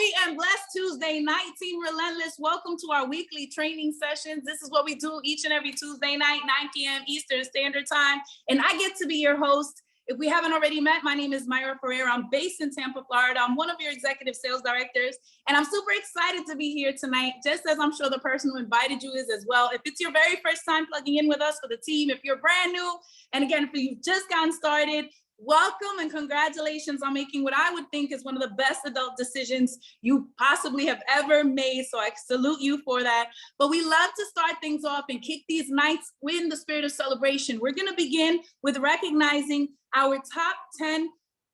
Happy and blessed Tuesday night, Team Relentless. Welcome to our weekly training sessions. This is what we do each and every Tuesday night, 9 p.m. Eastern Standard Time. And I get to be your host. If we haven't already met, my name is Myra Ferreira. I'm based in Tampa, Florida. I'm one of your executive sales directors. And I'm super excited to be here tonight, just as I'm sure the person who invited you is as well. If it's your very first time plugging in with us for the team, if you're brand new, and again, if you've just gotten started, welcome and congratulations on making what I would think is one of the best adult decisions you possibly have ever made. So I salute you for that. But we love to start things off and kick these nights in the spirit of celebration. We're going to begin with recognizing our top 10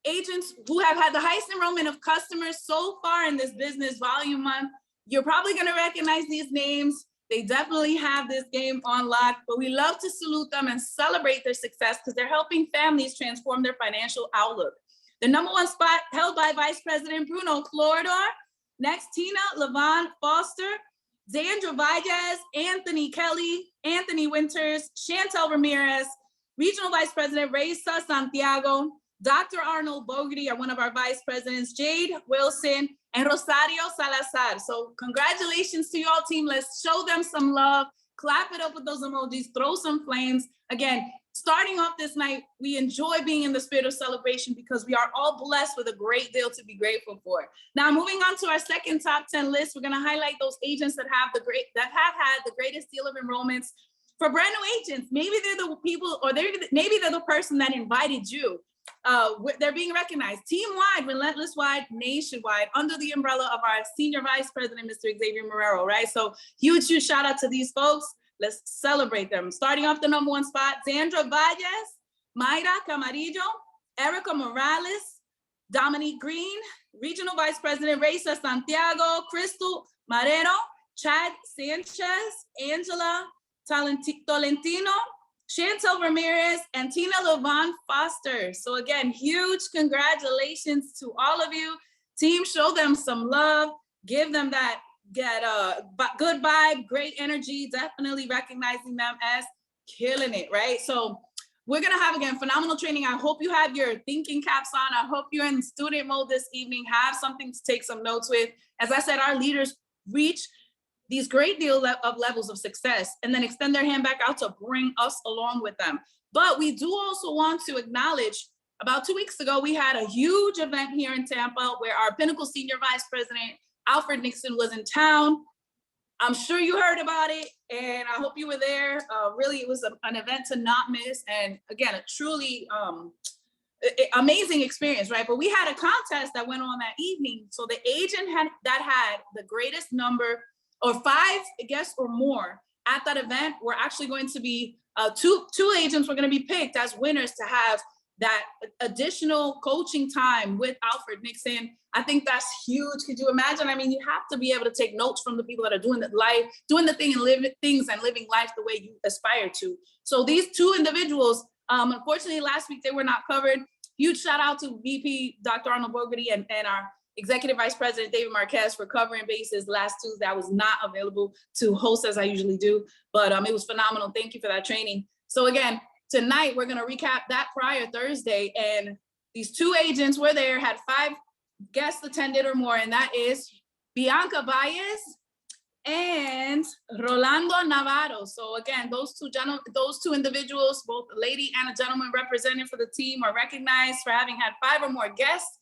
agents who have had the highest enrollment of customers so far in this business volume month. You're probably going to recognize these names. They definitely have this game on lock, but we love to salute them and celebrate their success because they're helping families transform their financial outlook. The number one spot held by Vice President Bruno Floridor. Next, Tina Levon Foster, Zandra Valles, Anthony Kelly, Anthony Winters, Chantel Ramirez, Regional Vice President Reysa Santiago, Dr. Arnold Bogerty are one of our vice presidents, Jade Wilson, and Rosario Salazar. So congratulations to you all, team. Let's show them some love. Clap it up with those emojis, throw some flames. Again, starting off this night, we enjoy being in the spirit of celebration because we are all blessed with a great deal to be grateful for. Now, moving on to our second top 10 list, we're gonna highlight those agents that have had the greatest deal of enrollments for brand new agents. Maybe they're the people, or maybe they're the person that invited you. They're being recognized team-wide, relentless-wide, nationwide, under the umbrella of our Senior Vice President, Mr. Xavier Marrero, right? So huge shout out to these folks. Let's celebrate them. Starting off the number one spot, Zandra Valles, Mayra Camarillo, Erica Morales, Dominique Green, Regional Vice President Reysa Santiago, Crystal Marrero, Chad Sanchez, Angela Tolentino, Chantel Ramirez, and Tina Levon Foster. So again, huge congratulations to all of you. Team, show them some love. Give them that good vibe, great energy, definitely recognizing them as killing it, right? So we're gonna have, again, phenomenal training. I hope you have your thinking caps on. I hope you're in student mode this evening, have something to take some notes with. As I said, our leaders reach these great deal of levels of success and then extend their hand back out to bring us along with them. But we do also want to acknowledge, about 2 weeks ago, we had a huge event here in Tampa where our Pinnacle Senior Vice President, Alfred Nixon, was in town. I'm sure you heard about it, and I hope you were there. Really, it was an event to not miss. And again, a truly amazing experience, right? But we had a contest that went on that evening. So the agent that had the greatest number, or 5 guests or more at that event, we're actually going to be, two agents were going to be picked as winners to have that additional coaching time with Alfred Nixon. I think that's huge. Could you imagine? I mean, you have to be able to take notes from the people that are doing the thing and living life the way you aspire to. So these 2 individuals, unfortunately, last week they were not covered. Huge shout out to VP Dr. Arnold Bogerty and our Executive Vice President David Marquez for covering bases last Tuesday. I was not available to host as I usually do, but it was phenomenal. Thank you for that training. So again, tonight we're gonna recap that prior Thursday, and these 2 agents were there, had 5 guests attended or more, and that is Bianca Valles and Rolando Navarro. So again, those two individuals, both a lady and a gentleman represented for the team, are recognized for having had 5 or more guests.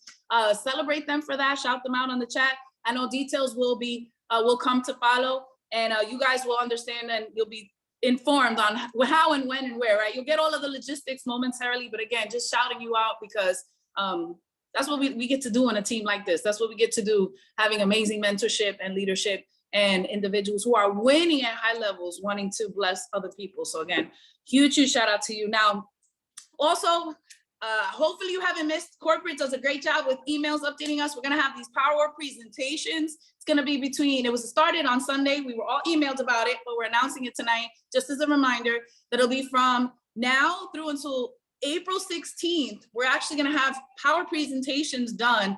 Celebrate them for that. Shout them out on the chat. I know details will come to follow, and you guys will understand, and you'll be informed on how and when and where, right? You'll get all of the logistics momentarily, but again, just shouting you out because that's what we get to do on a team like this. That's what we get to do, having amazing mentorship and leadership and individuals who are winning at high levels, wanting to bless other people. So again, huge shout out to you. Now, also, hopefully you haven't missed. Corporate does a great job with emails updating us. We're gonna have these power presentations. It's gonna be it was started on Sunday. We were all emailed about it, but we're announcing it tonight, just as a reminder, that it'll be from now through until April 16th. We're actually gonna have power presentations done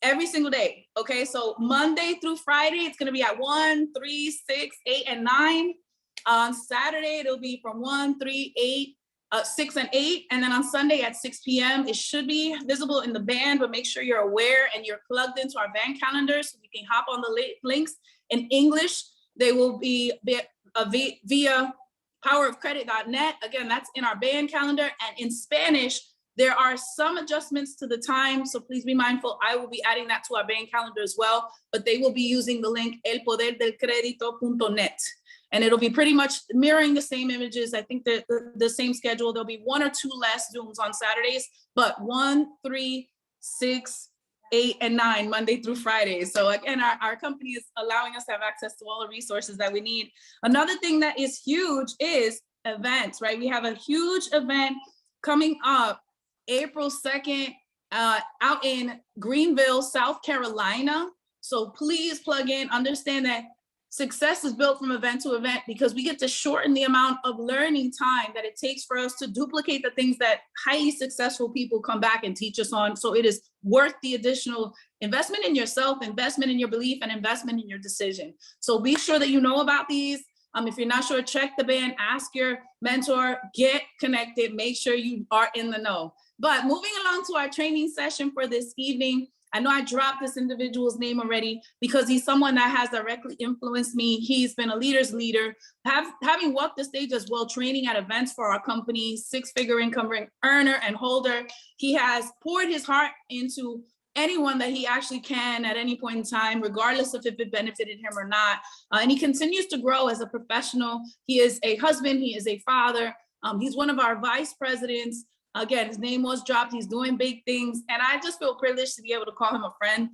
every single day, okay? So Monday through Friday, it's gonna be at 1, 3, 6, 8, and 9. On Saturday, it'll be from 1, 3, 8, 6 and 8, and then on Sunday at 6 p.m. It should be visible in the band, but make sure you're aware and you're plugged into our band calendar so you can hop on the links. In English, they will be via powerofcredit.net. Again, that's in our band calendar. And in Spanish, there are some adjustments to the time, so please be mindful. I will be adding that to our band calendar as well, but they will be using the link elpoderdelcredito.net. And it'll be pretty much mirroring the same images. I think the same schedule. There'll be 1 or 2 less Zooms on Saturdays, but 1, 3, 6, 8, and 9, Monday through Friday. So again, our company is allowing us to have access to all the resources that we need. Another thing that is huge is events, right? We have a huge event coming up April 2nd out in Greenville, South Carolina. So please plug in, understand that success is built from event to event because we get to shorten the amount of learning time that it takes for us to duplicate the things that highly successful people come back and teach us on. So it is worth the additional investment in yourself, investment in your belief, and investment in your decision. So be sure that you know about these. If you're not sure, check the band, ask your mentor, get connected, make sure you are in the know. But moving along to our training session for this evening, I know I dropped this individual's name already because he's someone that has directly influenced me. He's been a leader's leader, having walked the stage as well, training at events for our company, 6-figure income earner and holder. He has poured his heart into anyone that he actually can at any point in time, regardless of if it benefited him or not. And he continues to grow as a professional. He is a husband, he is a father. He's one of our vice presidents. Again, his name was dropped. He's doing big things. And I just feel privileged to be able to call him a friend,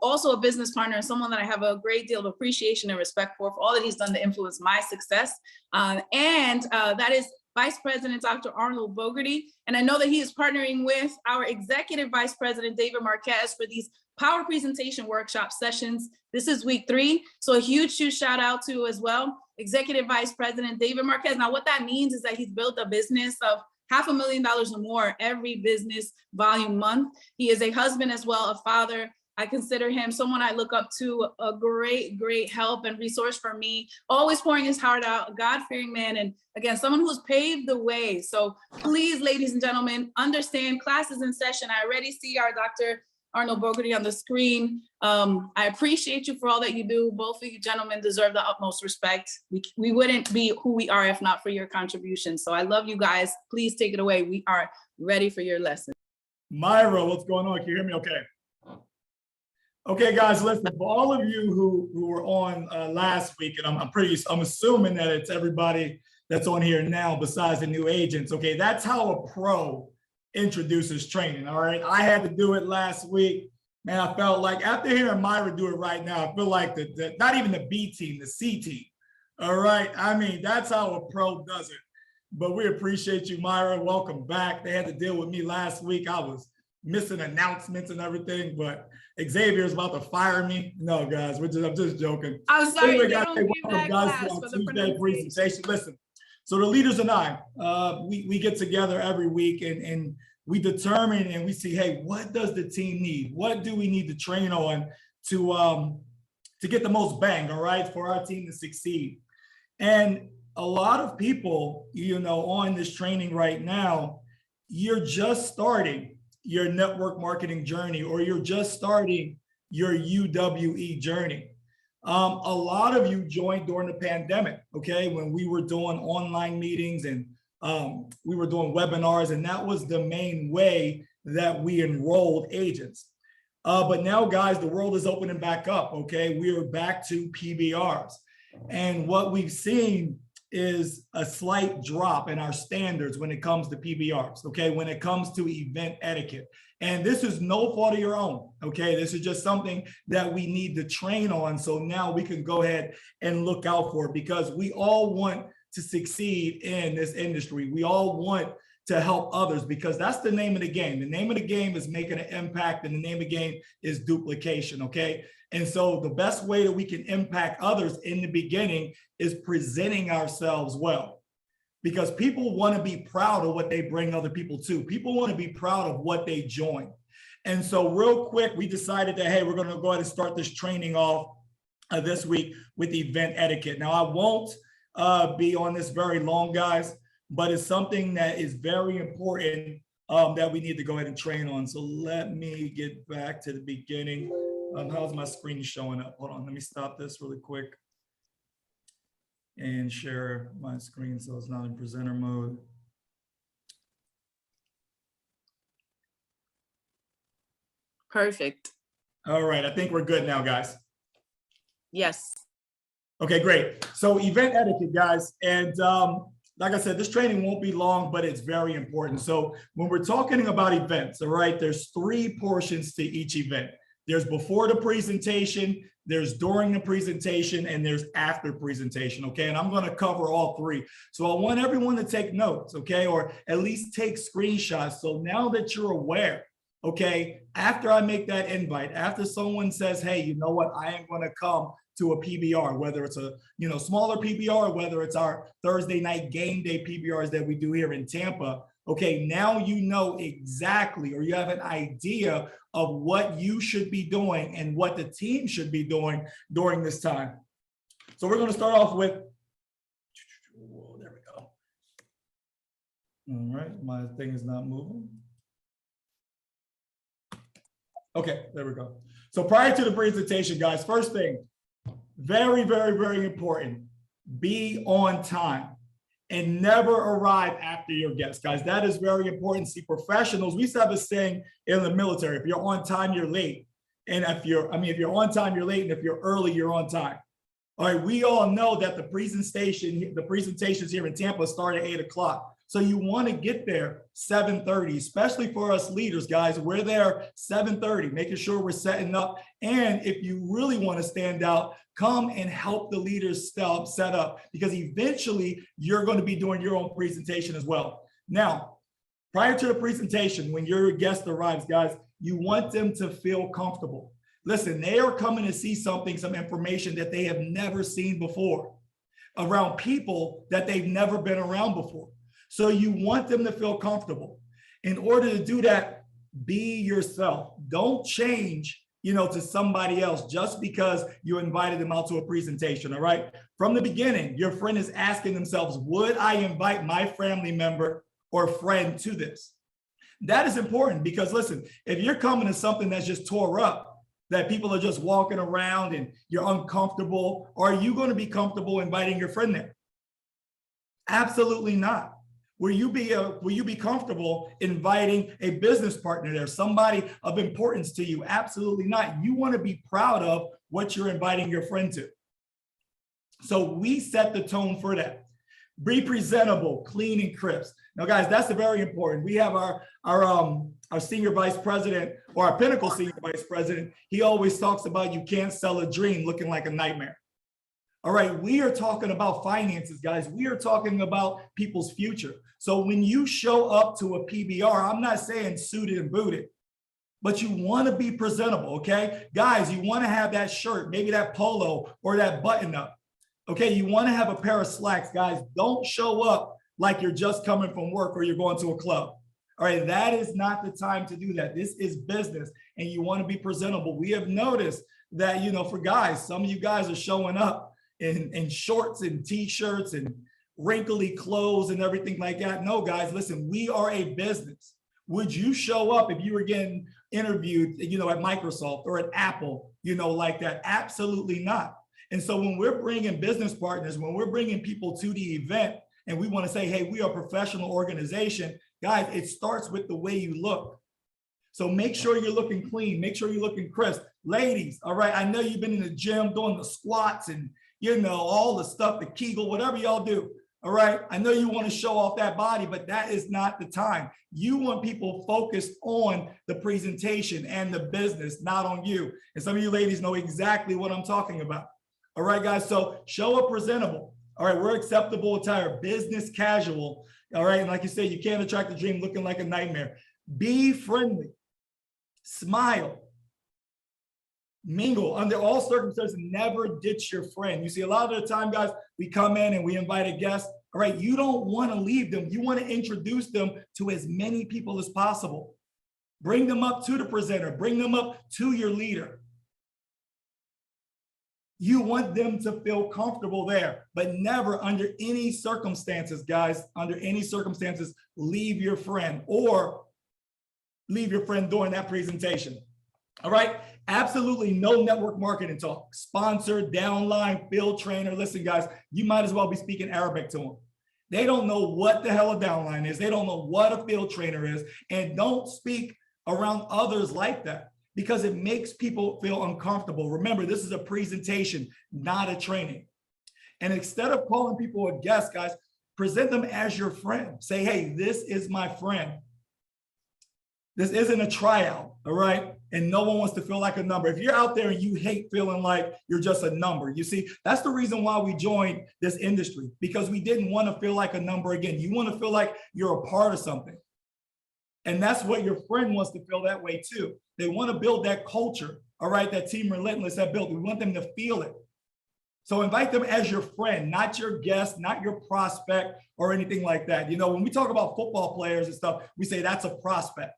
also a business partner, and someone that I have a great deal of appreciation and respect for all that he's done to influence my success. That is Vice President Dr. Arnold Bogerty. And I know that he is partnering with our Executive Vice President, David Marquez, for these power presentation workshop sessions. This is week 3. So a huge shout out to as well, Executive Vice President David Marquez. Now, what that means is that he's built a business of $500,000 or more every business volume month. He is a husband as well, a father. I consider him someone I look up to, a great help and resource for me, always pouring his heart out, a God-fearing man, and again, someone who's paved the way. So please, ladies and gentlemen, understand class is in session. I already see our Dr. Arnold Bogerty on the screen. I appreciate you for all that you do. Both of you gentlemen deserve the utmost respect. We wouldn't be who we are if not for your contribution. So I love you guys. Please take it away. We are ready for your lesson. Myra, what's going on? Can you hear me okay? Okay, guys, listen, for all of you who were on last week, and I'm assuming that it's everybody that's on here now besides the new agents, okay, that's how a pro introduces training, all right? I had to do it last week. Man, I felt like after hearing Myra do it right now, I feel like not even the B team, the C team, all right? I mean, that's how a pro does it. But we appreciate you, Myra. Welcome back. They had to deal with me last week. I was missing announcements and everything, but Xavier's about to fire me. No, guys, I'm just joking. I'm sorry, anyway, guys, welcome, guys, to our Tuesday presentation. Listen, so the leaders and I, we get together every week and we determine and we see, hey, what does the team need? What do we need to train on to get the most bang, all right, for our team to succeed? And a lot of people, you know, on this training right now, you're just starting your network marketing journey, or you're just starting your UWE journey. A lot of you joined during the pandemic, okay, when we were doing online meetings and we were doing webinars, and that was the main way that we enrolled agents. But now, guys, the world is opening back up, okay? We are back to PBRs. And what we've seen is a slight drop in our standards when it comes to PBRs, okay? When it comes to event etiquette. And this is no fault of your own, okay? This is just something that we need to train on. So now we can go ahead and look out for it, because we all want to succeed in this industry. We all want to help others, because that's the name of the game. The name of the game is making an impact, and the name of the game is duplication, okay? And so the best way that we can impact others in the beginning is presenting ourselves well, because people want to be proud of what they bring other people to. People want to be proud of what they join. And so real quick, we decided that, hey, we're going to go ahead and start this training off this week with event etiquette. Now, I won't be on this very long, guys. but it's something that is very important that we need to go ahead and train on. So let me get back to the beginning. How's my screen showing up? Hold on, let me stop this really quick and share my screen so it's not in presenter mode. Perfect. All right, I think we're good now, guys. Yes. Okay, great. So event etiquette, guys. And like I said, this training won't be long, but it's very important. So when we're talking about events, all right, there's 3 portions to each event. There's before the presentation, there's during the presentation, and there's after presentation, okay? And I'm gonna cover all 3. So I want everyone to take notes, okay? Or at least take screenshots. So now that you're aware, okay, after I make that invite, after someone says, hey, you know what, I am gonna come to a PBR, whether it's a smaller PBR, or whether it's our Thursday night game day PBRs that we do here in Tampa, okay, now you know exactly, or you have an idea of what you should be doing and what the team should be doing during this time. So we're gonna start off with, whoa, there we go. All right, my thing is not moving. Okay, there we go. So prior to the presentation, guys, first thing, very, very, very important, be on time and never arrive after your guests, guys. That is very important. See, professionals, we used to have a saying in the military, if you're on time, you're late. And if you're on time, you're late. And if you're early, you're on time. All right, we all know that the presentations here in Tampa start at 8 o'clock. So you want to get there 7:30, especially for us leaders, guys. We're there 7:30, making sure we're setting up. And if you really want to stand out, come and help the leaders set up, because eventually you're going to be doing your own presentation as well. Now, prior to the presentation, when your guest arrives, guys, you want them to feel comfortable. Listen, they are coming to see something, some information that they have never seen before, around people that they've never been around before. So you want them to feel comfortable. In order to do that, be yourself. Don't change, to somebody else just because you invited them out to a presentation, all right? From the beginning, your friend is asking themselves, would I invite my family member or friend to this? That is important because listen, if you're coming to something that's just tore up, that people are just walking around and you're uncomfortable, are you going to be comfortable inviting your friend there? Absolutely not. Will you be comfortable inviting a business partner there, somebody of importance to you? Absolutely not. You want to be proud of what you're inviting your friend to. So we set the tone for that. Be presentable, clean and crisp. Now, guys, that's very important. We have our senior vice president, or our pinnacle senior vice president. He always talks about you can't sell a dream looking like a nightmare. All right, we are talking about finances, guys. We are talking about people's future. So when you show up to a PBR, I'm not saying suited and booted, but you want to be presentable, okay? Guys, you want to have that shirt, maybe that polo or that button up, okay? You want to have a pair of slacks, guys. Don't show up like you're just coming from work or you're going to a club. All right, that is not the time to do that. This is business and you want to be presentable. We have noticed that, for guys, some of you guys are showing up in shorts and t-shirts and wrinkly clothes and everything like that. No, guys, listen, we are a business. Would you show up if you were getting interviewed, at Microsoft or at Apple, like that? Absolutely not. And so when we're bringing business partners, when we're bringing people to the event and we want to say, hey, we are a professional organization, guys, it starts with the way you look. So make sure you're looking clean. Make sure you're looking crisp. Ladies, all right, I know you've been in the gym doing the squats and all the stuff, the Kegel, whatever y'all do. All right. I know you want to show off that body, but that is not the time. You want people focused on the presentation and the business, not on you. And some of you ladies know exactly what I'm talking about. All right, guys. So show up presentable. All right. We're acceptable attire, business casual. All right. And like you said, you can't attract a dream looking like a nightmare. Be friendly. Smile. Mingle under all circumstances. Never ditch your friend. You see, a lot of the time, guys, we come in and we invite a guest. All right, you don't want to leave them. You want to introduce them to as many people as possible. Bring them up to the presenter. Bring them up to your leader. You want them to feel comfortable there, but never under any circumstances, guys, under any circumstances, leave your friend or leave your friend during that presentation. All right. Absolutely no network marketing talk. Sponsor, downline, field trainer. Listen, guys, you might as well be speaking Arabic to them. They don't know what the hell a downline is. They don't know what a field trainer is. And don't speak around others like that, because it makes people feel uncomfortable. Remember, this is a presentation, not a training. And instead of calling people a guest, guys, present them as your friend. Say, hey, this is my friend. This isn't a tryout, all right? And no one wants to feel like a number. If you're out there and you hate feeling like you're just a number, you see, that's the reason why we joined this industry, because we didn't want to feel like a number again. You want to feel like you're a part of something. And that's what your friend wants to feel that way too. They want to build that culture, all right, that Team Relentless have built. We want them to feel it. So invite them as your friend, not your guest, not your prospect or anything like that. You know, when we talk about football players and stuff, we say that's a prospect.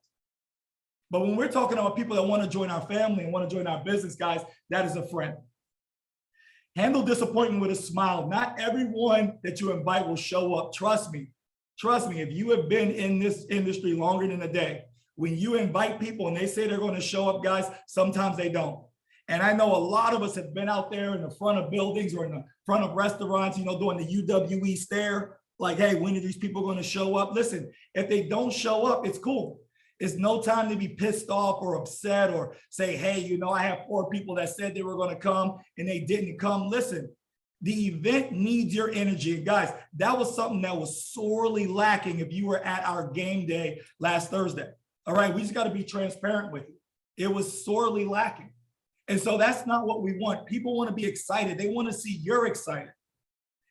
But when we're talking about people that want to join our family and want to join our business, guys, that is a friend. Handle disappointment with a smile. Not everyone that you invite will show up. Trust me. Trust me, if you have been in this industry longer than a day, when you invite people and they say they're going to show up, guys, sometimes they don't. And I know a lot of us have been out there in the front of buildings or in the front of restaurants, you know, doing the UWE stare, like, hey, when are these people going to show up? Listen, if they don't show up, it's cool. It's no time to be pissed off or upset or say, hey, you know, I have 4 people that said they were going to come and they didn't come. Listen, the event needs your energy. And guys, that was something that was sorely lacking if you were at our game day last Thursday. All right, we just got to be transparent with you. It was sorely lacking. And so that's not what we want. People want to be excited. They want to see you're excited.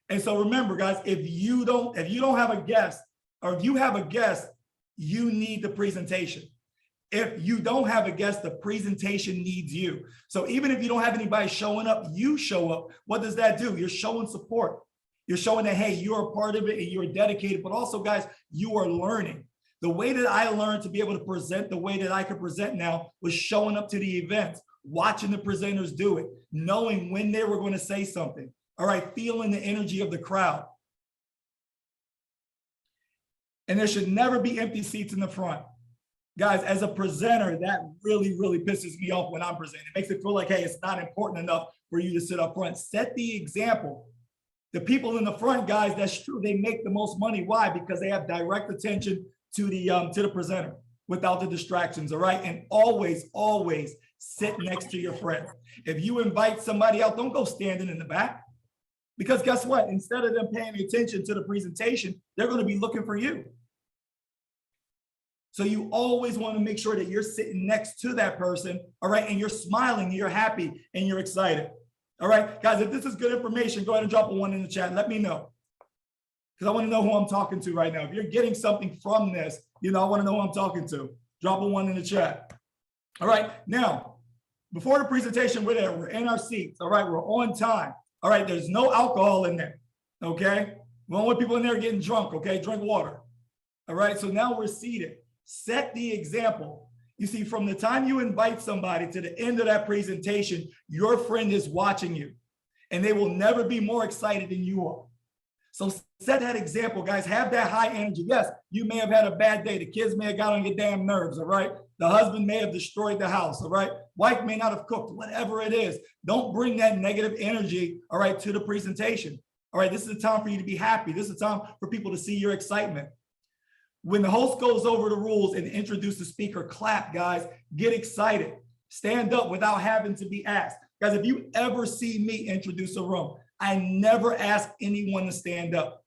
And so remember, guys, if you don't have a guest, or if you have a guest, you need the presentation. If you don't have a guest, the presentation needs you. So even if you don't have anybody showing up, you show up. What does that do? You're showing support. You're showing that, hey, you're a part of it and you're dedicated, but also, guys, you are learning. The way that I learned to be able to present the way that I can present now was showing up to the events, watching the presenters do it, knowing when they were going to say something. All right, feeling the energy of the crowd. And there should never be empty seats in the front. Guys, as a presenter, that really, really pisses me off when I'm presenting. It makes it feel like, hey, it's not important enough for you to sit up front. Set the example. The people in the front, guys, that's true. They make the most money. Why? Because they have direct attention to the presenter without the distractions, all right? And always, always sit next to your friend. If you invite somebody out, don't go standing in the back. Because guess what? Instead of them paying attention to the presentation, they're going to be looking for you. So you always want to make sure that you're sitting next to that person, all right? And you're smiling, you're happy, and you're excited. All right, guys, if this is good information, go ahead and drop a 1 in the chat. Let me know. Because I want to know who I'm talking to right now. If you're getting something from this, you know, I want to know who I'm talking to. Drop a 1 in the chat. All right, now, before the presentation, we're there. We're in our seats, all right? We're on time. All right, there's no alcohol in there, okay? We don't want people in there getting drunk, okay? Drink water. All right, so now we're seated. Set the example. You see, from the time you invite somebody to the end of that presentation, your friend is watching you, and they will never be more excited than you are. So set that example, guys. Have that high energy. Yes, you may have had a bad day. The kids may have got on your damn nerves, all right? The husband may have destroyed the house, all right? Wife may not have cooked, whatever it is. Don't bring that negative energy, all right, to the presentation. All right, this is a time for you to be happy. This is a time for people to see your excitement. When the host goes over the rules and introduce the speaker, clap, guys. Get excited. Stand up without having to be asked. Guys, if you ever see me introduce a room, I never ask anyone to stand up.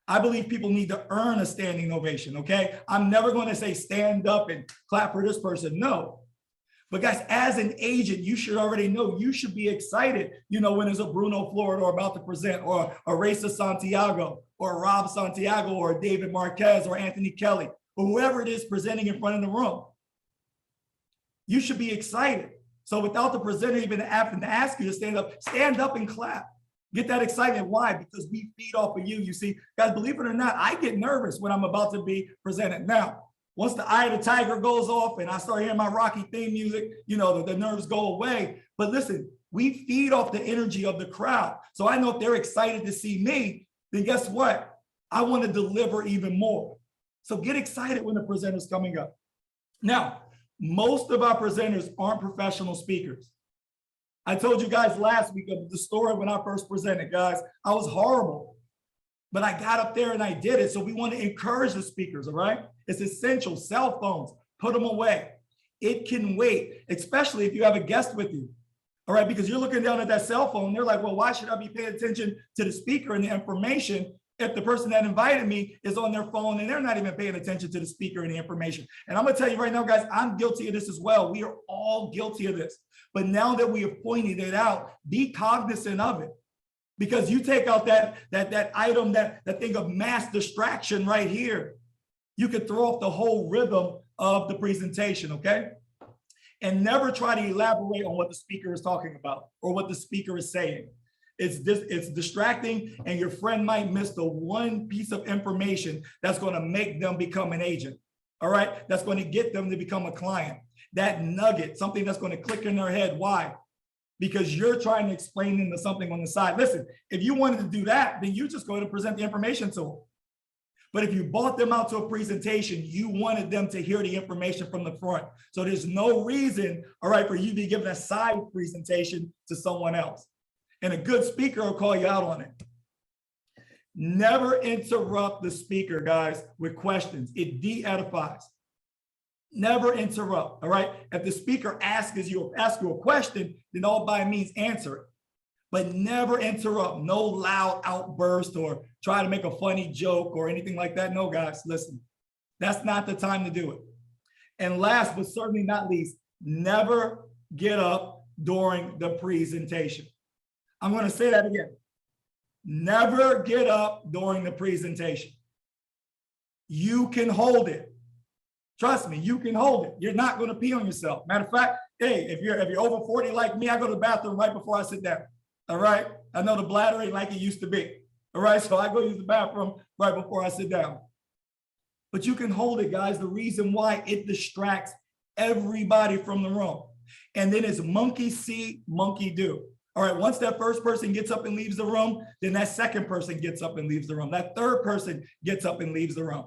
I believe people need to earn a standing ovation, okay? I'm never going to say stand up and clap for this person. No. But guys, as an agent, you should already know you should be excited, you know, when there's a Bruno Florida or about to present, or a Racer Santiago, or a Rob Santiago, or a David Marquez, or Anthony Kelly, or whoever it is presenting in front of the room. You should be excited. So without the presenter even having to ask you to stand up and clap. Get that excitement. Why? Because we feed off of you. You see, guys, believe it or not, I get nervous when I'm about to be presented. Now, once the Eye of the Tiger goes off and I start hearing my Rocky theme music, you know, the nerves go away. But listen, We feed off the energy of the crowd. So I know if they're excited to see me, then guess what? I want to deliver even more. So get excited when the presenter's coming up. Now, most of our presenters aren't professional speakers. I told you guys last week of the story when I first presented, guys. I was horrible, but I got up there and I did it. So we want to encourage the speakers, all right? It's essential. Cell phones, put them away. It can wait, especially if you have a guest with you, all right? Because you're looking down at that cell phone. They're like, well, why should I be paying attention to the speaker and the information if the person that invited me is on their phone and they're not even paying attention to the speaker and the information? And I'm gonna tell you right now, guys, I'm guilty of this as well. We are all guilty of this. But now that we have pointed it out, be cognizant of it. Because you take out that item, that thing of mass distraction right here, you could throw off the whole rhythm of the presentation, okay? And never try to elaborate on what the speaker is talking about or what the speaker is saying. It's distracting, and your friend might miss the one piece of information that's going to make them become an agent, all right? That's going to get them to become a client. That nugget, something that's going to click in their head. Why? Because you're trying to explain them to something on the side. Listen, if you wanted to do that, then you just go to present the information to them. But if you brought them out to a presentation, you wanted them to hear the information from the front. So there's no reason, all right, for you to be giving a side presentation to someone else. And a good speaker will call you out on it. Never interrupt the speaker, guys, with questions. It de-edifies. Never interrupt, all right? If the speaker asks you a question, then all by means answer it. But never interrupt. No loud outburst or try to make a funny joke or anything like that. No, guys, listen. That's not the time to do it. And last but certainly not least, never get up during the presentation. I'm going to say that again. Never get up during the presentation. You can hold it. Trust me, you can hold it. You're not going to pee on yourself. Matter of fact, hey, if you're over 40 like me, I go to the bathroom right before I sit down. All right. I know the bladder ain't like it used to be. All right. So I go use the bathroom right before I sit down. But you can hold it, guys. The reason why, it distracts everybody from the room. And then it's monkey see, monkey do. All right. Once that first person gets up and leaves the room, then that second person gets up and leaves the room. That third person gets up and leaves the room.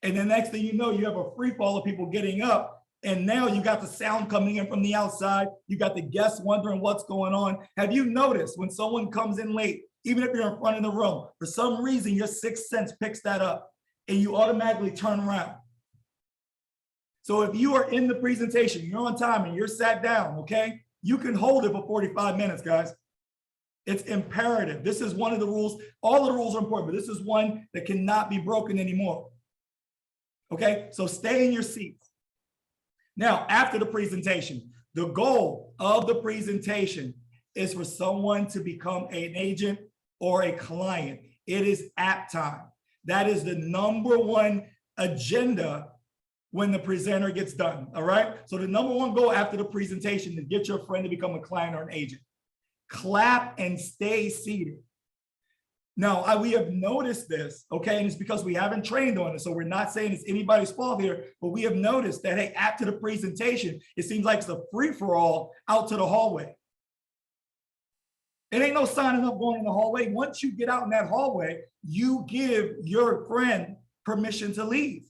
And the next thing you know, you have a free fall of people getting up. And now you got the sound coming in from the outside. You got the guests wondering what's going on. Have you noticed when someone comes in late, even if you're in front of the room, for some reason, your sixth sense picks that up and you automatically turn around. So if you are in the presentation, you're on time and you're sat down, okay, you can hold it for 45 minutes, guys. It's imperative. This is one of the rules. All the rules are important, but this is one that cannot be broken anymore. Okay, so stay in your seats. Now, after the presentation, the goal of the presentation is for someone to become an agent or a client. It is app time. That is the number one agenda when the presenter gets done, all right? So the number one goal after the presentation is get your friend to become a client or an agent. Clap and stay seated. Now, we have noticed this, okay, and it's because we haven't trained on it, so we're not saying it's anybody's fault here, but we have noticed that, hey, after the presentation, it seems like it's a free-for-all out to the hallway. It ain't no signing up going in the hallway. Once you get out in that hallway, you give your friend permission to leave.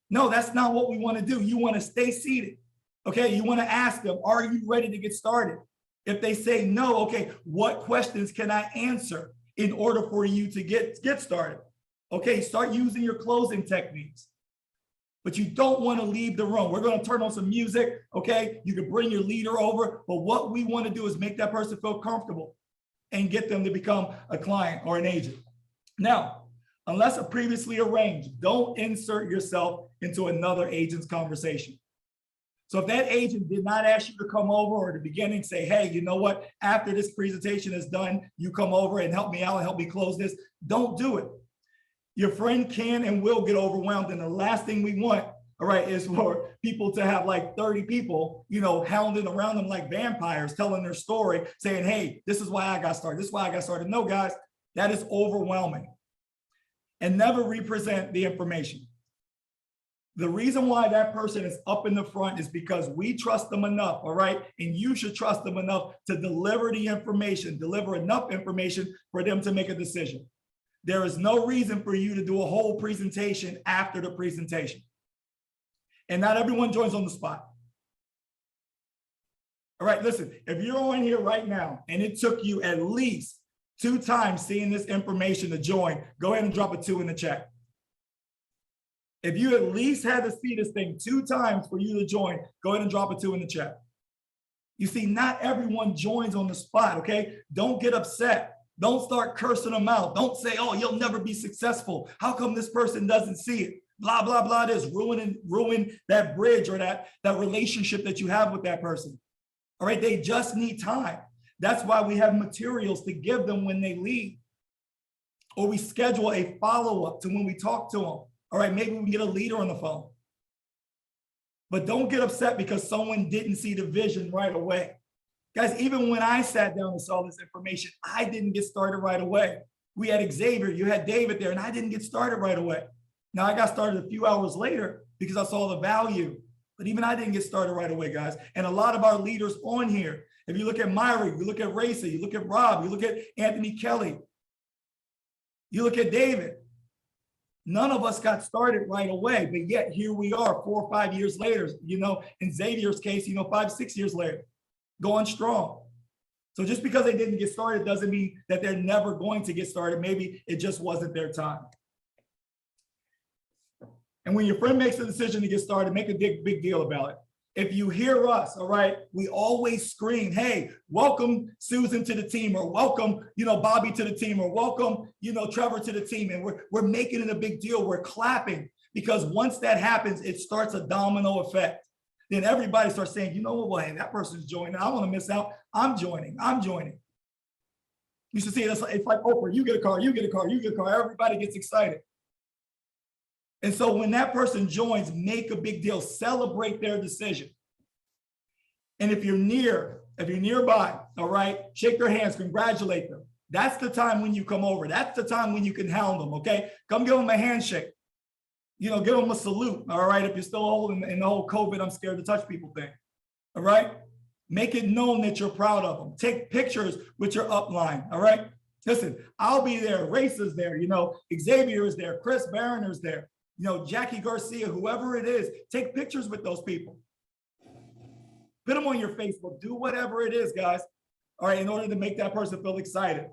No, that's not what we want to do. You want to stay seated, okay? You want to ask them, are you ready to get started? If they say no, okay, what questions can I answer in order for you to get started? Okay, start using your closing techniques. But you don't want to leave the room. We're going to turn on some music, okay? You can bring your leader over, but what we want to do is make that person feel comfortable and get them to become a client or an agent. Now, unless previously arranged, don't insert yourself into another agent's conversation. So if that agent did not ask you to come over or at the beginning say, hey, you know what, after this presentation is done, you come over and help me out and help me close this, don't do it. Your friend can and will get overwhelmed. And the last thing we want, all right, is for people to have like 30 people, you know, hounding around them like vampires, telling their story, saying, hey, this is why I got started. This is why I got started. No, guys, that is overwhelming. And never represent the information. The reason why that person is up in the front is because we trust them enough, all right? And you should trust them enough to deliver the information, deliver enough information for them to make a decision. There is no reason for you to do a whole presentation after the presentation. And not everyone joins on the spot. All right, listen, if you're on here right now and it took you at least 2 times seeing this information to join, go ahead and drop a 2 in the chat. If you at least had to see this thing 2 times for you to join, go ahead and drop a 2 in the chat. You see, not everyone joins on the spot, okay? Don't get upset. Don't start cursing them out. Don't say, oh, you'll never be successful. How come this person doesn't see it? Blah, blah, blah, this, ruin that bridge or that relationship that you have with that person. All right, they just need time. That's why we have materials to give them when they leave. Or we schedule a follow-up to when we talk to them. All right, maybe we can get a leader on the phone. But don't get upset because someone didn't see the vision right away. Guys, even when I sat down and saw this information, I didn't get started right away. We had Xavier, you had David there, and I didn't get started right away. Now I got started a few hours later because I saw the value, but even I didn't get started right away, guys. And a lot of our leaders on here, if you look at Myri, you look at Raisa, you look at Rob, you look at Anthony Kelly, you look at David, none of us got started right away, but yet here we are 4 or 5 years later, you know, in Xavier's case, you know, 5, 6 years later, going strong. So just because they didn't get started doesn't mean that they're never going to get started. Maybe it just wasn't their time. And when your friend makes a decision to get started, make a big deal about it. If you hear us, all right, we always scream, hey, welcome Susan to the team, or welcome, you know, Bobby to the team, or welcome, you know, Trevor to the team. And we're making it a big deal. We're clapping because once that happens, it starts a domino effect. Then everybody starts saying, you know what, well, hey, that person's joining. I don't want to miss out. I'm joining. You should see it. It's like Oprah, you get a car, you get a car, you get a car. Everybody gets excited. And so when that person joins, make a big deal, celebrate their decision. And if you're nearby, all right, shake their hands, congratulate them. That's the time when you come over. That's the time when you can hound them, okay? Come give them a handshake. You know, give them a salute, all right? If you're still old in the whole COVID, I'm scared to touch people thing, all right? Make it known that you're proud of them. Take pictures with your upline, all right? Listen, I'll be there, Race's there, you know, Xavier is there, Chris Barroner's there. You know, Jackie Garcia, whoever it is, take pictures with those people. Put them on your Facebook, do whatever it is, guys, all right, in order to make that person feel excited.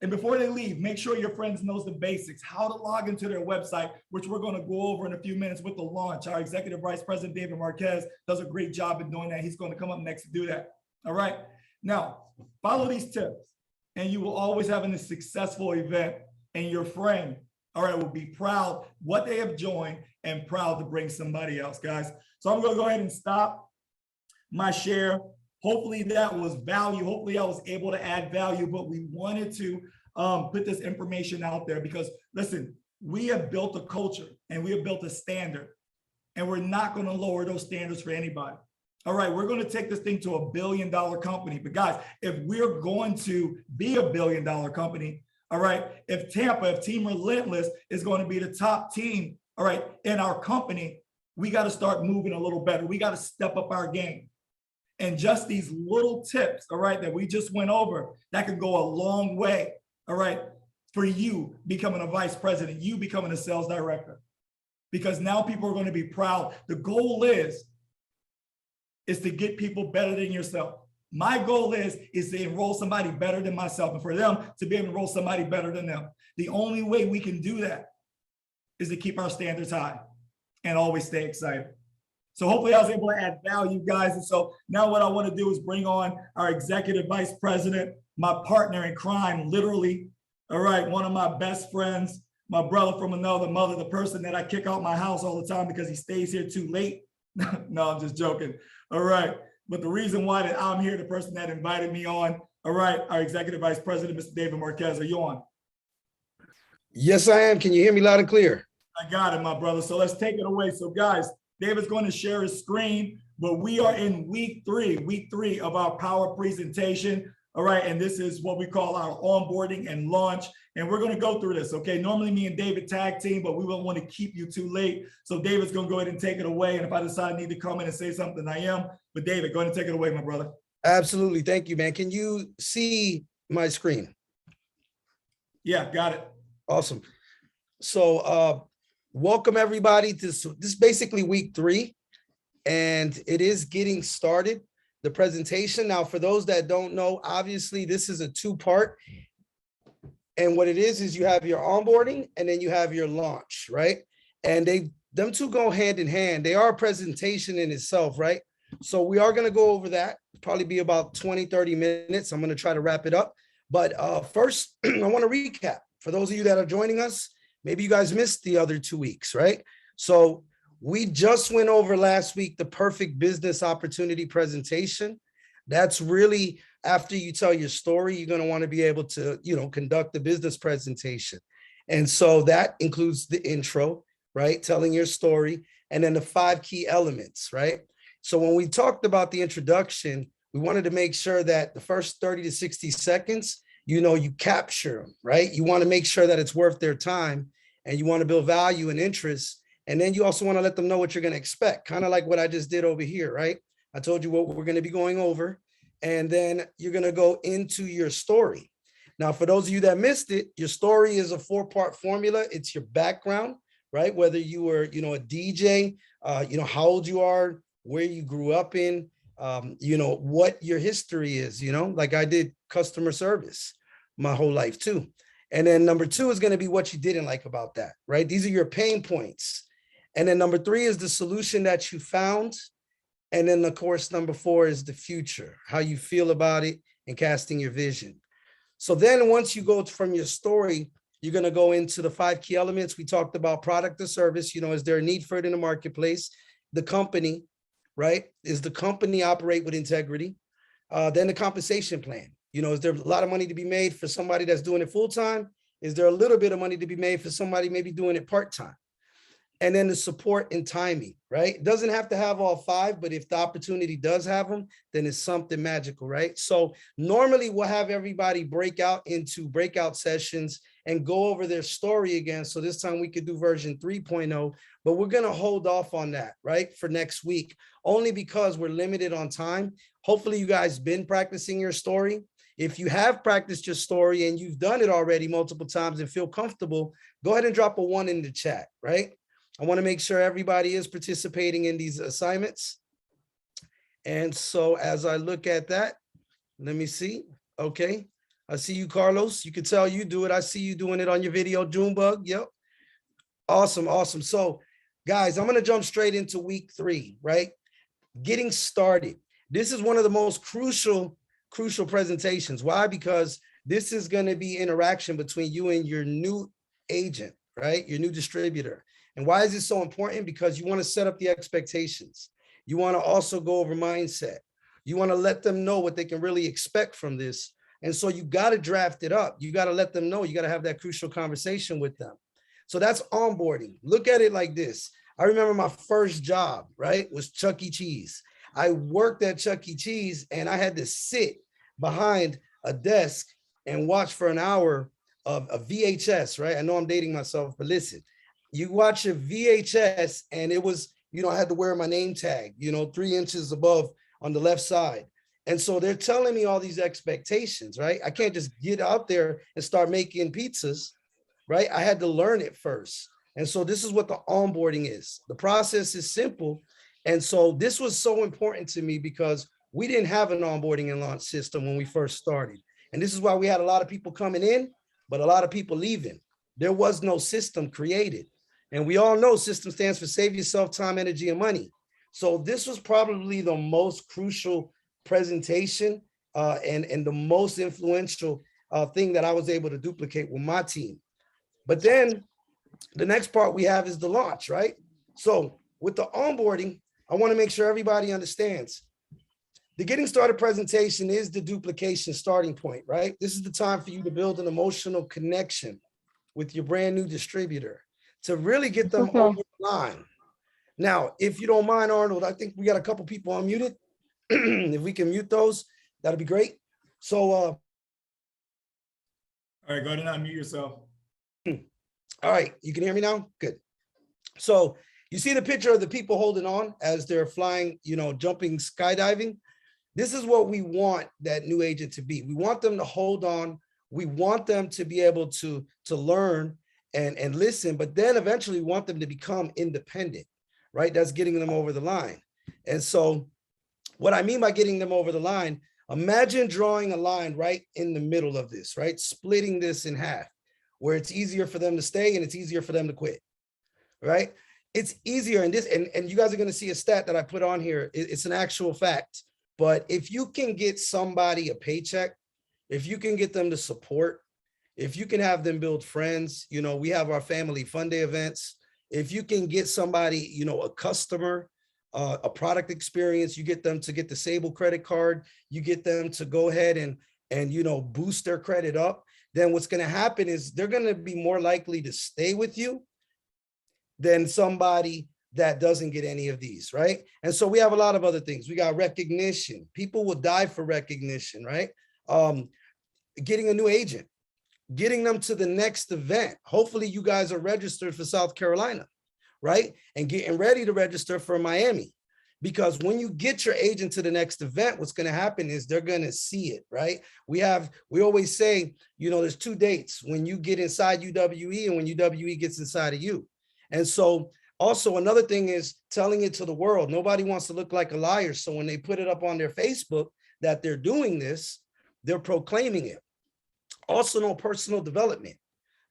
And before they leave, make sure your friends knows the basics, how to log into their website, which we're gonna go over in a few minutes with the launch. Our Executive Vice President, David Marquez, does a great job in doing that. He's gonna come up next to do that, all right? Now, follow these tips, and you will always have a successful event, and your friend, all right, will be proud what they have joined and proud to bring somebody else, guys. So I'm gonna go ahead and stop my share. Hopefully that was value. Hopefully I was able to add value, but we wanted to put this information out there because listen, we have built a culture and we have built a standard, and we're not gonna lower those standards for anybody. All right, we're gonna take this thing to $1 billion company. But guys, if we're going to be $1 billion company, all right, if Team Relentless is going to be the top team, all right, in our company, we got to start moving a little better. We got to step up our game. And just these little tips, all right, that we just went over, that could go a long way, all right, for you becoming a vice president, you becoming a sales director, because now people are going to be proud. The goal is to get people better than yourself. My goal is to enroll somebody better than myself, and for them to be able to enroll somebody better than them. The only way we can do that is to keep our standards high and always stay excited. So hopefully I was able to add value, guys. And so now what I want to do is bring on our Executive Vice President, my partner in crime, literally, all right, one of my best friends, my brother from another mother, the person that I kick out my house all the time because he stays here too late. No, I'm just joking. All right. But the reason why that I'm here, the person that invited me on, all right, our Executive Vice President, Mr. David Marquez, are you on? Yes, I am. Can you hear me loud and clear? I got it, my brother. So let's take it away. So guys, David's going to share his screen, but we are in week three of our power presentation. All right, and this is what we call our onboarding and launch. And we're going to go through this, okay? Normally me and David tag team, but we won't want to keep you too late. So David's going to go ahead and take it away. And if I decide I need to come in and say something, I am. But David, go ahead and take it away, my brother. Absolutely. Thank you, man. Can you see my screen? Yeah, got it. Awesome. So welcome everybody to this is basically week 3, and it is getting started, the presentation. Now, for those that don't know, obviously this is a 2-part. And what it is you have your onboarding and then you have your launch, right? And them two go hand in hand. They are a presentation in itself, right? So we are going to go over that, probably be about 20-30 minutes. I'm going to try to wrap it up. But first, I want to recap. For those of you that are joining us, maybe you guys missed the other 2 weeks, right? So we just went over last week the perfect business opportunity presentation. That's really, after you tell your story, you're going to want to be able to, conduct the business presentation. And so that includes the intro, right? Telling your story, and then the 5 key elements, right? So when we talked about the introduction, we wanted to make sure that the first 30 to 60 seconds, you capture them, right? You want to make sure that it's worth their time, and you want to build value and interest. And then you also want to let them know what you're going to expect, kind of like what I just did over here, right? I told you what we're going to be going over, and then you're going to go into your story. Now, for those of you that missed it, your story is a 4-part formula. It's your background, right? Whether you were, a DJ, how old you are, where you grew up in, what your history is, like I did customer service my whole life too. And then number 2 is going to be what you didn't like about that, right? These are your pain points. And then number 3 is the solution that you found. And then, of course, number 4 is the future, how you feel about it and casting your vision. So then once you go from your story, you're going to go into the 5 key elements. We talked about product or service. Is there a need for it in the marketplace? The company, right? Is the company operate with integrity? Then the compensation plan. Is there a lot of money to be made for somebody that's doing it full time? Is there a little bit of money to be made for somebody maybe doing it part time? And then the support and timing, right? It doesn't have to have all 5, but if the opportunity does have them, then it's something magical, right? So normally we'll have everybody break out into breakout sessions and go over their story again. So this time we could do version 3.0, but we're going to hold off on that, right? For next week, only because we're limited on time. Hopefully you guys been practicing your story. If you have practiced your story and you've done it already multiple times and feel comfortable, go ahead and drop a 1 in the chat, right? I want to make sure everybody is participating in these assignments. And so as I look at that, let me see. Okay. I see you, Carlos. You can tell you do it. I see you doing it on your video, Junebug. Yep. Awesome. Awesome. So guys, I'm going to jump straight into week 3, right? Getting started. This is one of the most crucial presentations. Why? Because this is going to be interaction between you and your new agent, right? Your new distributor. And why is this so important? Because you want to set up the expectations. You want to also go over mindset. You want to let them know what they can really expect from this. And so you got to draft it up. You got to let them know. You got to have that crucial conversation with them. So that's onboarding. Look at it like this. I remember my first job, right, was Chuck E. Cheese. I worked at Chuck E. Cheese and I had to sit behind a desk and watch for an hour of a VHS, right? I know I'm dating myself, but listen. You watch a VHS and it was, I had to wear my name tag, 3 inches above on the left side. And so they're telling me all these expectations, right? I can't just get out there and start making pizzas, right? I had to learn it first. And so this is what the onboarding is. The process is simple. And so this was so important to me because we didn't have an onboarding and launch system when we first started. And this is why we had a lot of people coming in, but a lot of people leaving. There was no system created. And we all know system stands for save yourself time, energy, and money. So this was probably the most crucial presentation and the most influential thing that I was able to duplicate with my team. But then the next part we have is the launch, right? So with the onboarding, I want to make sure everybody understands. The getting started presentation is the duplication starting point, right? This is the time for you to build an emotional connection with your brand new distributor to really get them over the line. Now, if you don't mind, Arnold, I think we got a couple people unmuted. If we can mute those, that'd be great. So, All right, go ahead and unmute yourself. all right, you can hear me now? Good. So you see the picture of the people holding on as they're flying, jumping, skydiving. This is what we want that new agent to be. We want them to hold on. We want them to be able to learn and listen, but then eventually we want them to become independent, right? That's getting them over the line. And so what I mean by getting them over the line, imagine drawing a line right in the middle of this, right? Splitting this in half, where it's easier for them to stay and it's easier for them to quit, right? It's easier in this, and you guys are going to see a stat that I put on here. It's an actual fact. But if you can get somebody a paycheck, if you can get them to support, if you can have them build friends, we have our family fun day events. If you can get somebody, a customer, a product experience, you get them to get the Sable credit card, you get them to go ahead and boost their credit up, then what's going to happen is they're going to be more likely to stay with you than somebody that doesn't get any of these, right? And so we have a lot of other things. We got recognition. People will die for recognition, right? Getting a new agent, getting them to the next event. Hopefully you guys are registered for South Carolina, right? And getting ready to register for Miami. Because when you get your agent to the next event, what's going to happen is they're going to see it, right? We always say, there's 2 dates: when you get inside UWE and when UWE gets inside of you. And so also another thing is telling it to the world. Nobody wants to look like a liar. So when they put it up on their Facebook that they're doing this, they're proclaiming it. Also know personal development,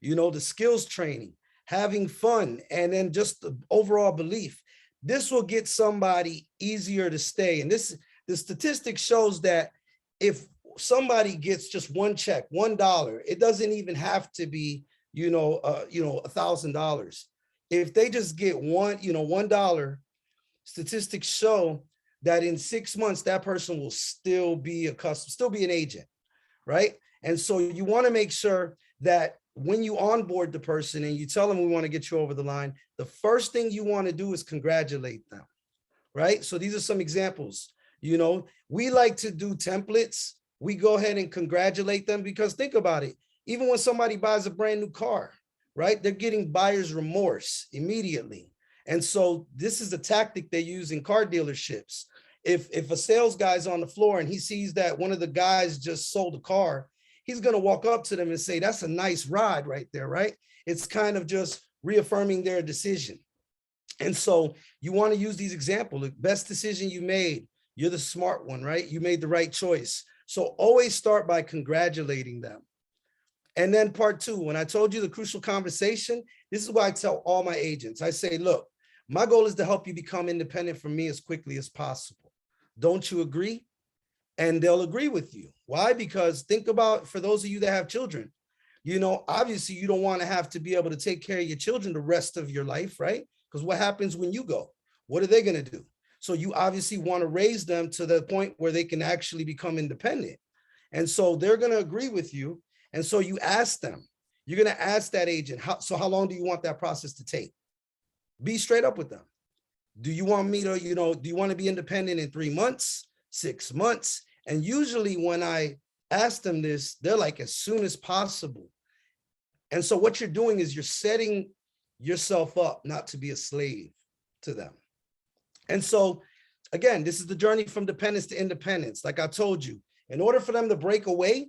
the skills training, having fun, and then just the overall belief. This will get somebody easier to stay. And the statistic shows that if somebody gets just one check, $1, it doesn't even have to be, $1,000. If they just get $1, statistics show that in 6 months, that person will still be still be an agent, right? And so you want to make sure that when you onboard the person and you tell them we want to get you over the line, the first thing you want to do is congratulate them, right? So these are some examples. We like to do templates. We go ahead and congratulate them because think about it. Even when somebody buys a brand new car, right? They're getting buyer's remorse immediately. And so this is a tactic they use in car dealerships. If a sales guy's on the floor and he sees that one of the guys just sold a car, he's going to walk up to them and say, that's a nice ride right there, right? It's kind of just reaffirming their decision. And so you want to use these examples. The best decision you made, you're the smart one, right? You made the right choice. So always start by congratulating them. And then part 2, when I told you the crucial conversation, this is what I tell all my agents. I say, look, my goal is to help you become independent from me as quickly as possible. Don't you agree? And they'll agree with you. Why? Because think about, for those of you that have children, obviously you don't want to have to be able to take care of your children the rest of your life, right? Because what happens when you go? What are they going to do? So you obviously want to raise them to the point where they can actually become independent. And so they're going to agree with you. And so you ask them, you're going to ask that agent, how long do you want that process to take? Be straight up with them. Do you want me to, do you want to be independent in 3 months, 6 months? And usually when I ask them this, they're like, as soon as possible. And so what you're doing is you're setting yourself up not to be a slave to them. And so, again, this is the journey from dependence to independence. Like I told you, in order for them to break away,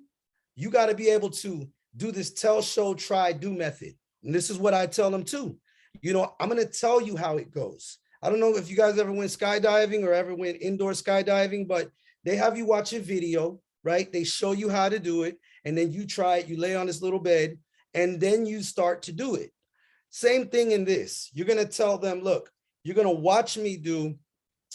you got to be able to do this tell, show, try, do method. And this is what I tell them too. I'm going to tell you how it goes. I don't know if you guys ever went skydiving or ever went indoor skydiving, but they have you watch a video, right? They show you how to do it. And then you try it, you lay on this little bed, and then you start to do it. Same thing in this. You're going to tell them, look, you're going to watch me do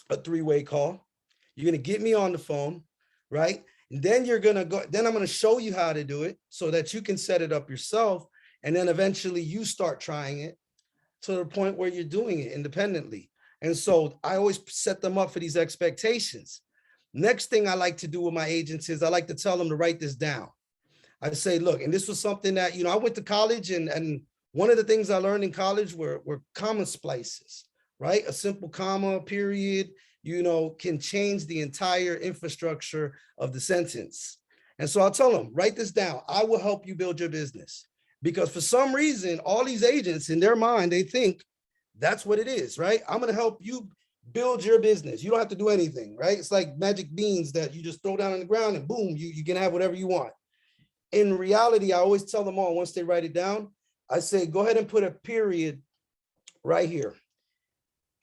a 3-way call. You're going to get me on the phone, right? And then you're going to go, then I'm going to show you how to do it so that you can set it up yourself. And then eventually you start trying it to the point where you're doing it independently. And so I always set them up for these expectations. Next thing I like to do with my agents is I like to tell them to write this down. I say, look, and this was something that, I went to college and one of the things I learned in college were comma splices, right? A simple comma, period, can change the entire infrastructure of the sentence. And so I'll tell them, write this down. I will help you build your business. Because for some reason, all these agents in their mind, they think that's what it is, right? I'm going to help you build your business. You don't have to do anything, right? It's like magic beans that you just throw down on the ground and boom, you can have whatever you want. In reality, I always tell them all, once they write it down, I say, go ahead and put a period right here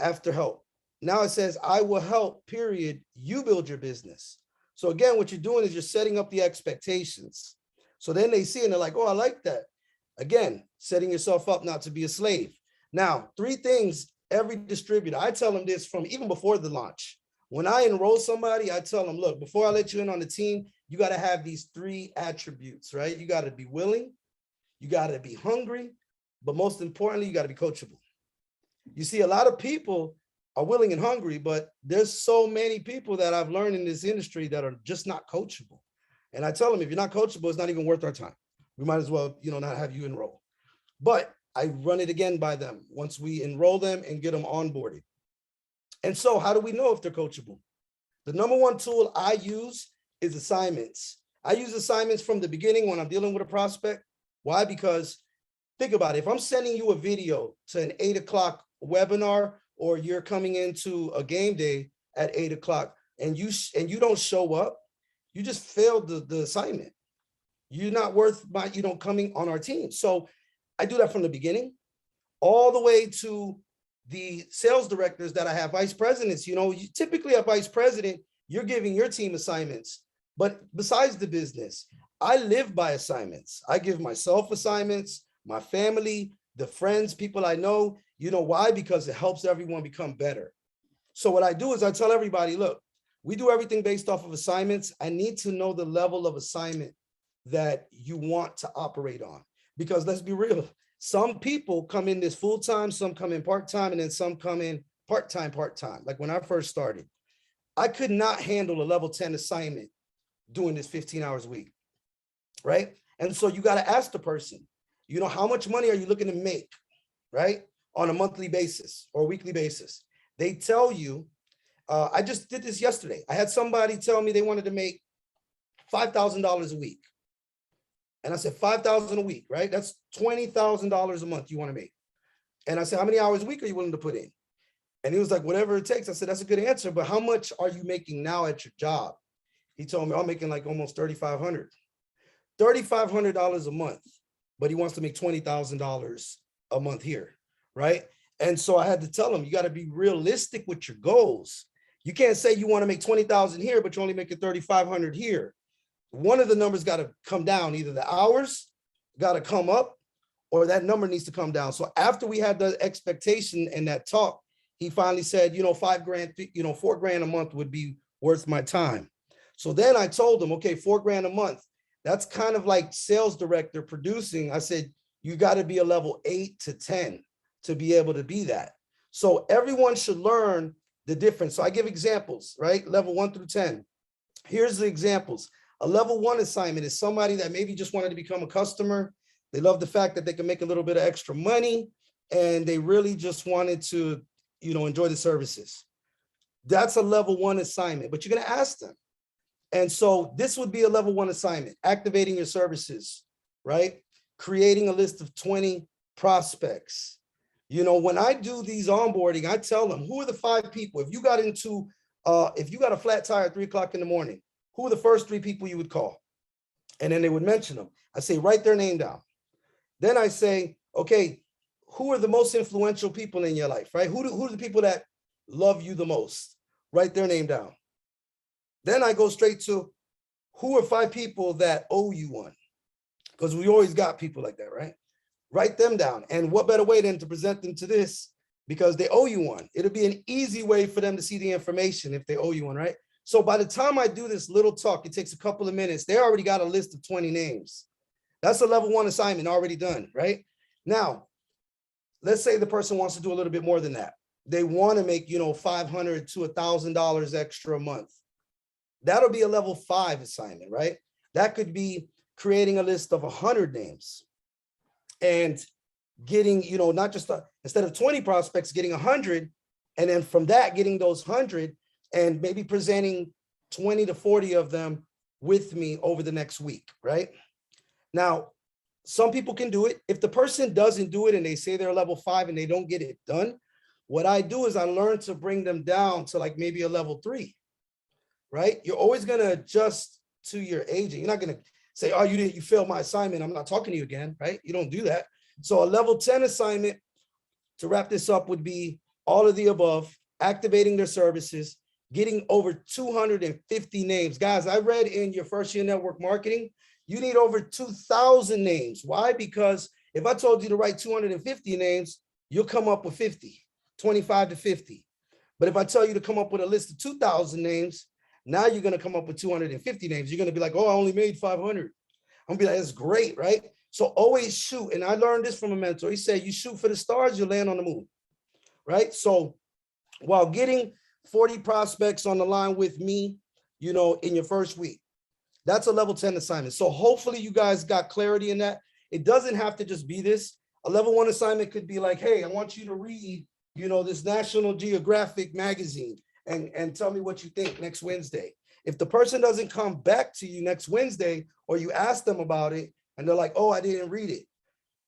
after help. Now it says, I will help, period, you build your business. So again, what you're doing is you're setting up the expectations. So then they see and they're like, oh, I like that. Again, setting yourself up not to be a slave. Now, 3 things every distributor, I tell them this from even before the launch. When I enroll somebody, I tell them, look, before I let you in on the team, you got to have these 3 attributes, right? You got to be willing, you got to be hungry, but most importantly, you got to be coachable. You see, a lot of people are willing and hungry, but there's so many people that I've learned in this industry that are just not coachable. And I tell them, if you're not coachable, it's not even worth our time. We might as well, not have you enroll. But I run it again by them once we enroll them and get them onboarded. And so how do we know if they're coachable? The number 1 tool I use is assignments. I use assignments from the beginning when I'm dealing with a prospect. Why? Because think about it. If I'm sending you a video to an 8 o'clock webinar, or you're coming into a game day at 8 o'clock and you don't show up, you just failed the assignment. You're not worth coming on our team. So I do that from the beginning all the way to the sales directors that I have, vice presidents. You typically a vice president, you're giving your team assignments. But besides the business, I live by assignments. I give myself assignments, my family, the friends, people I know. You know why? Because it helps everyone become better. So what I do is I tell everybody, look, we do everything based off of assignments. I need to know the level of assignment that you want to operate on. Because let's be real, some people come in this full-time, some come in part-time, and then some come in part-time. Like when I first started, I could not handle a level 10 assignment doing this 15 hours a week, right? And so you got to ask the person, how much money are you looking to make, right? On a monthly basis or weekly basis. They tell you, I just did this yesterday. I had somebody tell me they wanted to make $5,000 a week. And I said, $5,000 a week, right? That's $20,000 a month you want to make. And I said, how many hours a week are you willing to put in? And he was like, whatever it takes. I said, that's a good answer, but how much are you making now at your job? He told me, I'm making like almost $3,500. $3,500 a month, but he wants to make $20,000 a month here. Right. And so I had to tell him, you got to be realistic with your goals. You can't say you want to make 20,000 here, but you're only making 3,500 here. One of the numbers got to come down. Either the hours got to come up or that number needs to come down. So after we had the expectation and that talk, he finally said, $5,000, $4,000 a month would be worth my time. So then I told him, okay, $4,000 a month. That's kind of like sales director producing. I said, you got to be a level 8 to 10. To be able to be that. So everyone should learn the difference. So I give examples, right? Level 1 through 10. Here's the examples. A level 1 assignment is somebody that maybe just wanted to become a customer. They love the fact that they can make a little bit of extra money and they really just wanted to, enjoy the services. That's a level 1 assignment, but you're going to ask them. And so this would be a level 1 assignment, activating your services, right? Creating a list of 20 prospects. When I do these onboarding, I tell them, who are the 5 people? If you got a flat tire at 3 o'clock in the morning, who are the first 3 people you would call? And then they would mention them. I say, write their name down. Then I say, okay, who are the most influential people in your life, right? Who are the people that love you the most? Write their name down. Then I go straight to who are 5 people that owe you one? Because we always got people like that, right? Write them down. And what better way than to present them to this because they owe you one. It'll be an easy way for them to see the information if they owe you one, right? So by the time I do this little talk, it takes a couple of minutes. They already got a list of 20 names. That's a level 1 assignment already done, right? Now, let's say the person wants to do a little bit more than that. They want to make, $500 to $1,000 extra a month. That'll be a level 5 assignment, right? That could be creating a list of 100 names. And getting, not just instead of 20 prospects, getting 100. And then from that, getting those 100 and maybe presenting 20 to 40 of them with me over the next week, right? Now, some people can do it. If the person doesn't do it and they say they're level 5 and they don't get it done, what I do is I learn to bring them down to like maybe a level 3, right? You're always going to adjust to your aging. You're not going to say, oh, you failed my assignment, I'm not talking to you again, right? You don't do that. So a level 10 assignment, to wrap this up, would be all of the above: activating their services, getting over 250 names. Guys, I read in your first year network marketing, you need over 2,000 names. Why? Because if I told you to write 250 names, you'll come up with 50, 25 to 50. But if I tell you to come up with a list of 2,000 names, now you're going to come up with 250 names. You're going to be like, oh, I only made 500. I'm going to be like, that's great, right? So always shoot. And I learned this from a mentor. He said, you shoot for the stars, you land on the moon, right? So while getting 40 prospects on the line with me, you know, in your first week, that's a level 10 assignment. So hopefully you guys got clarity in that. It doesn't have to just be this. A level 1 assignment could be like, hey, I want you to read, you know, this National Geographic magazine and tell me what you think next Wednesday. If the person doesn't come back to you next Wednesday, or you ask them about it and they're like, oh, I didn't read it.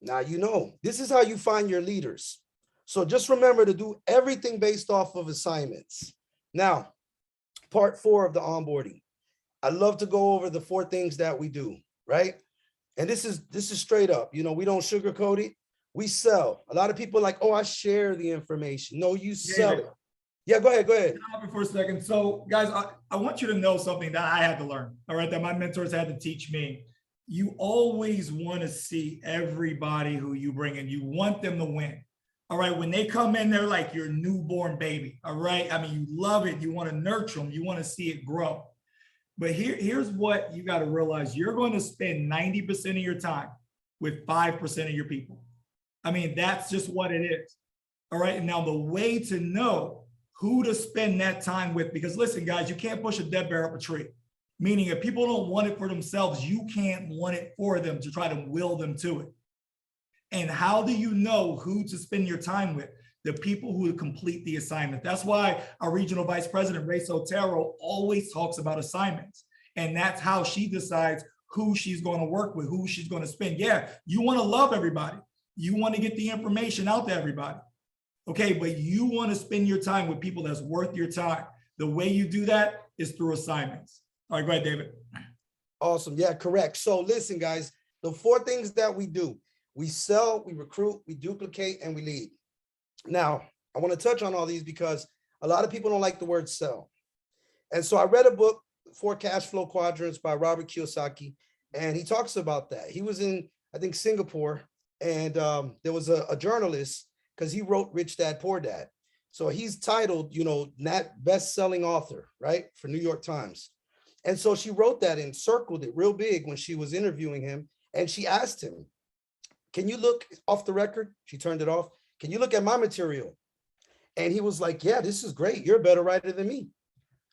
Now, you know, this is how you find your leaders. So just remember to do everything based off of assignments. Now, part 4 of the onboarding. I love to go over the 4 things that we do, right? And this is straight up, you know, we don't sugarcoat it. We sell. A lot of people are like, oh, I share the information. No, you sell it. Yeah, go ahead. Stop it for a second. So guys, I want you to know something that I had to learn, all right, that my mentors had to teach me. You always want to see everybody who you bring in. You want them to win. All right, when they come in, they're like your newborn baby. All right, I mean, you love it. You want to nurture them. You want to see it grow. But here's what you got to realize. You're going to spend 90% of your time with 5% of your people. I mean, that's just what it is. All right, and now the way to know who to spend that time with, because listen, guys, you can't push a dead bear up a tree. Meaning if people don't want it for themselves, you can't want it for them to try to will them to it. And how do you know who to spend your time with? The people who complete the assignment. That's why our regional vice president, Ray Sotero, always talks about assignments. And that's how she decides who she's going to work with, who she's going to spend. Yeah, you want to love everybody. You want to get the information out to everybody. Okay, but you want to spend your time with people that's worth your time. The way you do that is through assignments. All right, go ahead, David. Awesome. Yeah, correct. So listen, guys, the 4 things that we do: we sell, we recruit, we duplicate, and we lead. Now, I want to touch on all these because a lot of people don't like the word sell. And so I read a book, 4 Cash Flow Quadrants by Robert Kiyosaki, and he talks about that. He was in, I think, Singapore, and there was a journalist, because he wrote Rich Dad, Poor Dad. So he's titled, you know, best-selling author, right, for New York Times. And so she wrote that and circled it real big when she was interviewing him. And she asked him, can you look off the record? She turned it off. Can you look at my material? And he was like, yeah, this is great. You're a better writer than me.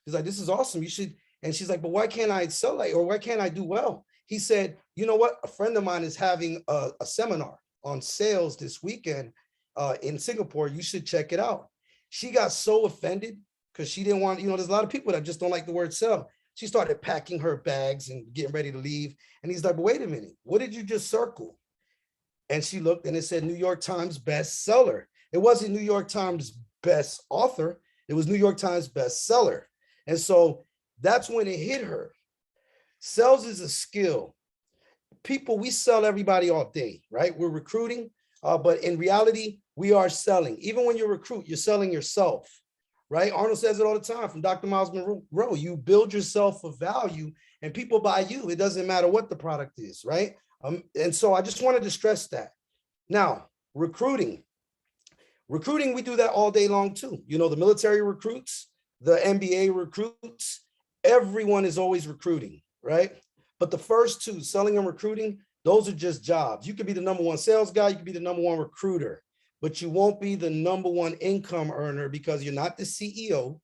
He's like, this is awesome. You should. And she's like, but why can't I sell it? Or why can't I do well? He said, you know what? A friend of mine is having a seminar on sales this weekend in Singapore. You should check it out. She got so offended because she didn't want, you know, there's a lot of people that just don't like the word sell. She started packing her bags and getting ready to leave. And he's like, but wait a minute, what did you just circle? And she looked and it said New York Times bestseller. It wasn't New York Times best author. It was New York Times bestseller. And so that's when it hit her. Sales is a skill. People, we sell everybody all day, right? We're recruiting, but in reality, we are selling. Even when you recruit, you're selling yourself, right? Arnold says it all the time from Dr. Miles Monroe. You build yourself a value and people buy you. It doesn't matter what the product is, right? And so I just wanted to stress that. Now, recruiting, we do that all day long too. You know, the military recruits, the MBA recruits, everyone is always recruiting, right? But the first 2, selling and recruiting, those are just jobs. You could be the number 1 sales guy, you could be the number 1 recruiter, but you won't be the number 1 income earner because you're not the CEO,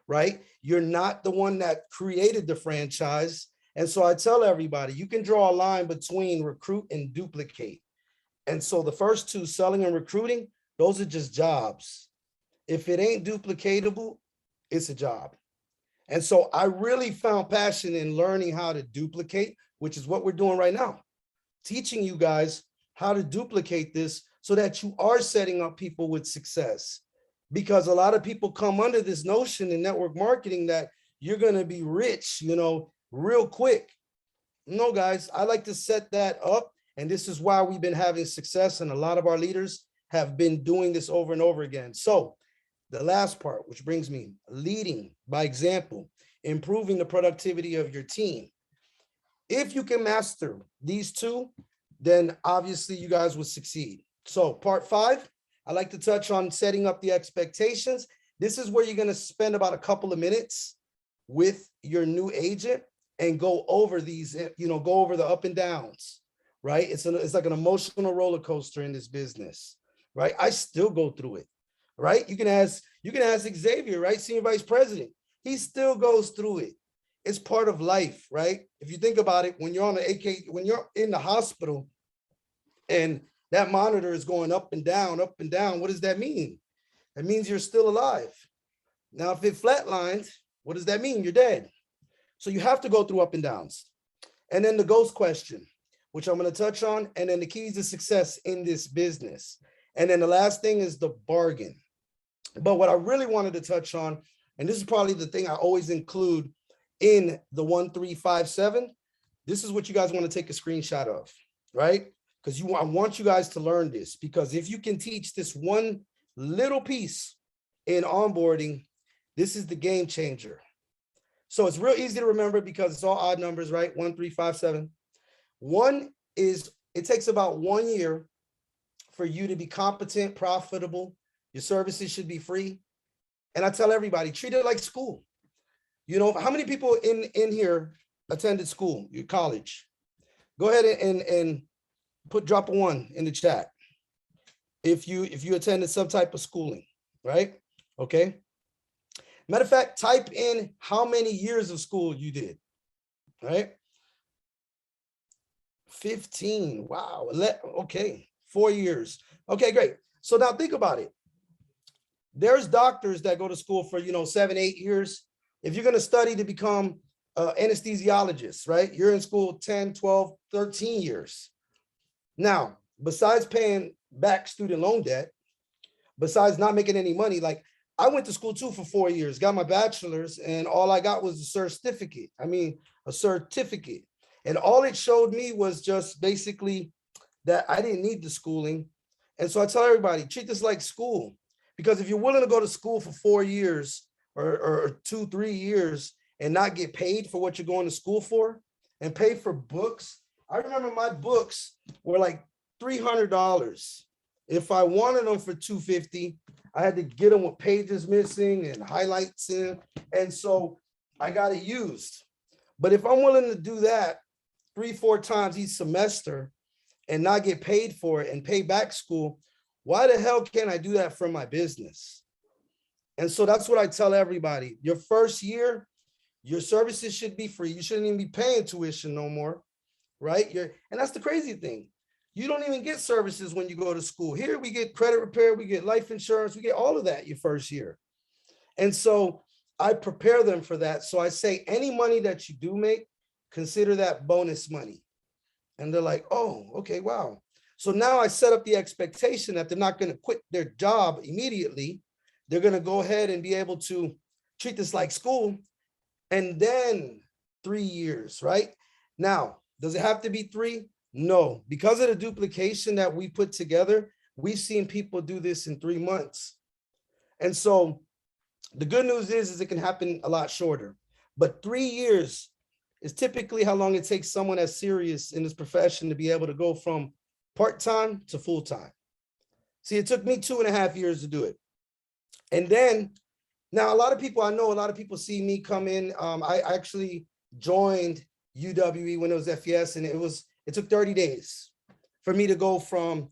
right? You're not the one that created the franchise. And so I tell everybody, you can draw a line between recruit and duplicate. And so the first 2, selling and recruiting, those are just jobs. If it ain't duplicatable, it's a job. And so I really found passion in learning how to duplicate, which is what we're doing right now. Teaching you guys how to duplicate this so that you are setting up people with success. Because a lot of people come under this notion in network marketing that you're going to be rich, real quick. No, guys, I like to set that up. And this is why we've been having success. And a lot of our leaders have been doing this over and over again. So the last part, which brings me leading by example, improving the productivity of your team. If you can master these two, then obviously you guys will succeed. So part 5, I like to touch on setting up the expectations. This is where you're going to spend about a couple of minutes with your new agent and go over these, go over the up and downs, right? It's like an emotional roller coaster in this business, right? I still go through it, right? You can ask Xavier, right? Senior Vice President. He still goes through it. It's part of life, right? If you think about it, when you're on the when you're in the hospital and that monitor is going up and down, what does that mean? That means you're still alive. Now, if it flatlines, what does that mean? You're dead. So you have to go through up and downs. And then the ghost question, which I'm going to touch on, and then the keys to success in this business. And then the last thing is the bargain. But what I really wanted to touch on, and this is probably the thing I always include in the 1357, this is what you guys want to take a screenshot of, right? Because I want you guys to learn this, because if you can teach this one little piece in onboarding, this is the game changer. So it's real easy to remember because it's all odd numbers, right? 1357. It takes about 1 year for you to be competent, profitable. Your services should be free. And I tell everybody, treat it like school. How many people in here attended school, your college? Go ahead and drop a 1 in the chat if you attended some type of schooling, right? Okay. Matter of fact, type in how many years of school you did, right? 15. Wow. Okay. 4 years. Okay, great. So now think about it. There's doctors that go to school for, 7, 8 years. If you're going to study to become anesthesiologist, right? You're in school 10, 12, 13 years. Now, besides paying back student loan debt, besides not making any money, like I went to school too for 4 years, got my bachelor's, and all I got was a certificate. And all it showed me was just basically that I didn't need the schooling. And so I tell everybody, treat this like school, because if you're willing to go to school for 4 years or 2, 3 years and not get paid for what you're going to school for and pay for books. I remember my books were like $300. If I wanted them for $250, I had to get them with pages missing and highlights in. And so I got it used. But if I'm willing to do that 3-4 times each semester and not get paid for it and pay back school, why the hell can't I do that for my business? And so that's what I tell everybody. Your first year, your services should be free. You shouldn't even be paying tuition no more, right? And that's the crazy thing. You don't even get services when you go to school. Here we get credit repair, we get life insurance, we get all of that your first year. And so I prepare them for that. So I say, any money that you do make, consider that bonus money. And they're like, oh, okay, wow. So now I set up the expectation that they're not going to quit their job immediately. They're going to go ahead and be able to treat this like school. And then 3 years, right? Now, does it have to be 3? No, because of the duplication that we put together, we've seen people do this in 3 months. And so the good news is it can happen a lot shorter, but 3 years is typically how long it takes someone as serious in this profession to be able to go from part-time to full-time. See, it took me 2.5 years to do it. And then now a lot of people see me come in. I actually joined UWE when it was FES, and it took 30 days for me to go from,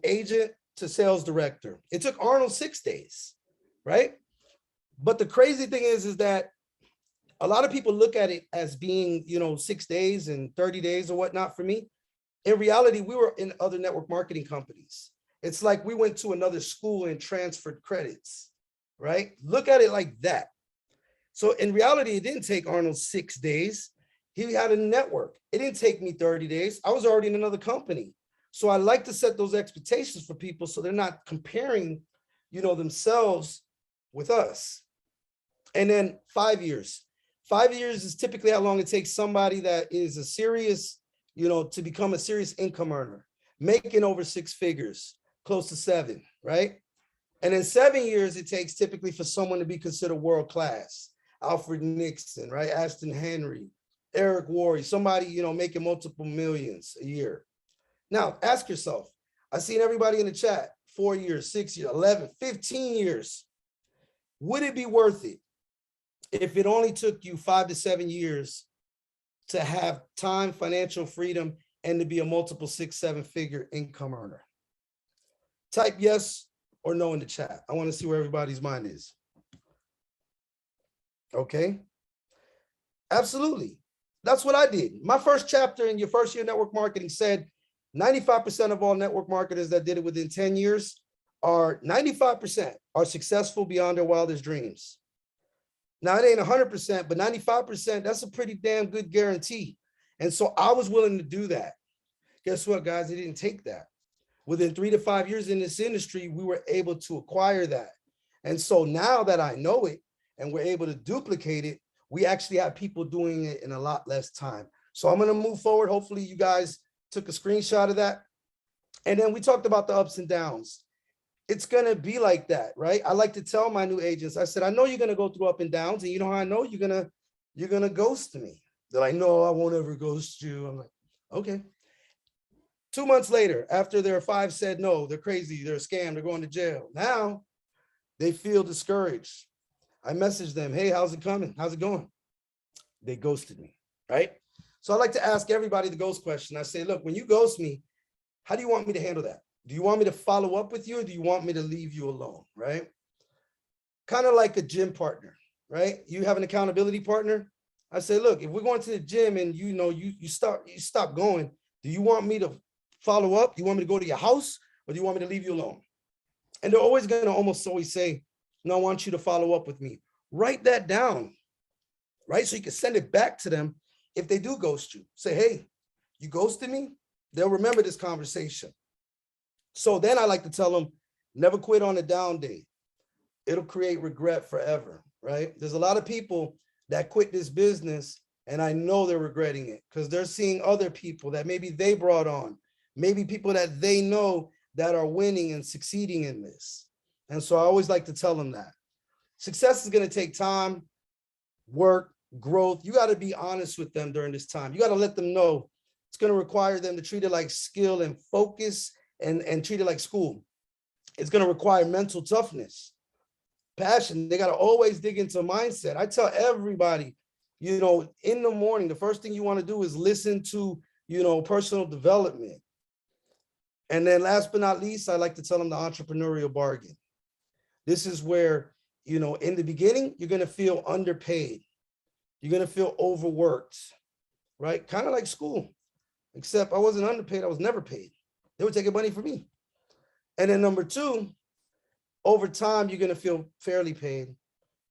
agent to sales director. It took Arnold 6 days, right? But the crazy thing is that a lot of people look at it as being, 6 days and 30 days or whatnot. For me, in reality, we were in other network marketing companies. It's like we went to another school and transferred credits, right? Look at it like that. So in reality, it didn't take Arnold 6 days. He had a network. It didn't take me 30 days. I was already in another company. So I like to set those expectations for people so they're not comparing, themselves with us. And then 5 years. 5 years is typically how long it takes somebody that is a serious, to become a serious income earner, making over 6 figures, close to 7, right? And then 7 years it takes typically for someone to be considered world-class. Alfred Nixon, right? Ashton Henry, Eric Worre, somebody, making multiple millions a year. Now, ask yourself, I've seen everybody in the chat, 4 years, 6 years, 11, 15 years. Would it be worth it if it only took you 5 to 7 years to have time, financial freedom, and to be a multiple 6, 7 figure income earner? Type yes or no in the chat. I want to see where everybody's mind is. Okay. Absolutely. That's what I did. My first chapter in your first year network marketing said 95% of all network marketers that did it within 10 years are 95% are successful beyond their wildest dreams. Now, it ain't 100%, but 95%, that's a pretty damn good guarantee. And so I was willing to do that. Guess what, guys? It didn't take that. Within 3 to 5 years in this industry, we were able to acquire that. And so now that I know it and we're able to duplicate it, we actually have people doing it in a lot less time. So I'm going to move forward. Hopefully you guys took a screenshot of that. And then we talked about the ups and downs. It's going to be like that, right? I like to tell my new agents, I said, I know you're going to go through up and downs, and you know how I know you're going to ghost me. They're like, no, I won't ever ghost you. I'm like, okay. 2 months later, after their 5 said no, they're crazy, they're a scam, they're going to jail. Now they feel discouraged. I messaged them, hey, how's it coming? How's it going? They ghosted me, right? So I like to ask everybody the ghost question. I say, look, when you ghost me, how do you want me to handle that? Do you want me to follow up with you, or do you want me to leave you alone, right? Kind of like a gym partner, right? You have an accountability partner. I say, look, if we're going to the gym and you stop going, do you want me to follow up? Do you want me to go to your house, or do you want me to leave you alone? And they're always going to almost always say, no, I want you to follow up with me. Write that down, right? So you can send it back to them if they do ghost you. Say, hey, you ghosted me? They'll remember this conversation. So then I like to tell them, never quit on a down day. It'll create regret forever, right? There's a lot of people that quit this business, and I know they're regretting it because they're seeing other people that maybe they brought on, maybe people that they know that are winning and succeeding in this. And so I always like to tell them that success is going to take time, work, growth. You got to be honest with them during this time. You got to let them know it's going to require them to treat it like skill and focus and treat it like school. It's going to require mental toughness, passion. They got to always dig into mindset. I tell everybody, in the morning, the first thing you want to do is listen to, personal development. And then last but not least, I like to tell them the entrepreneurial bargain. This is where, in the beginning, you're going to feel underpaid. You're going to feel overworked, right? Kind of like school, except I wasn't underpaid. I was never paid. They were taking money from me. And then number 2, over time, you're going to feel fairly paid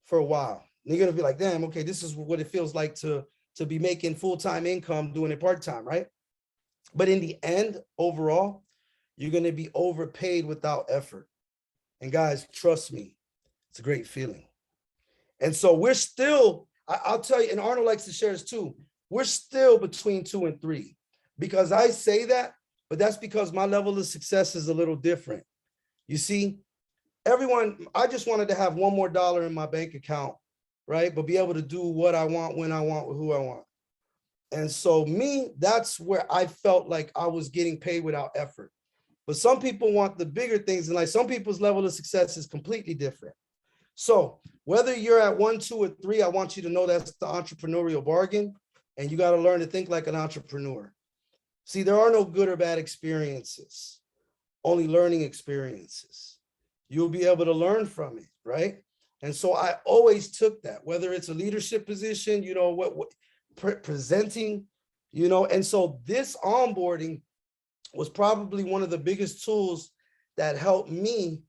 for a while. And you're going to be like, damn, okay, this is what it feels like to be making full-time income, doing it part-time, right? But in the end, overall, you're going to be overpaid without effort. And guys, trust me, it's a great feeling. And so we're still, I'll tell you, and Arnold likes to share this too, we're still between 2 and 3. Because I say that, but that's because my level of success is a little different. You see, I just wanted to have one more dollar in my bank account, right? But be able to do what I want, when I want, with who I want. And so that's where I felt like I was getting paid without effort. But some people want the bigger things in life. Some people's level of success is completely different. So whether you're at 1, 2, or 3, I want you to know that's the entrepreneurial bargain. And you got to learn to think like an entrepreneur. See, there are no good or bad experiences, only learning experiences. You'll be able to learn from it, right? And so I always took that, whether it's a leadership position, presenting, and so this onboarding was probably one of the biggest tools that helped me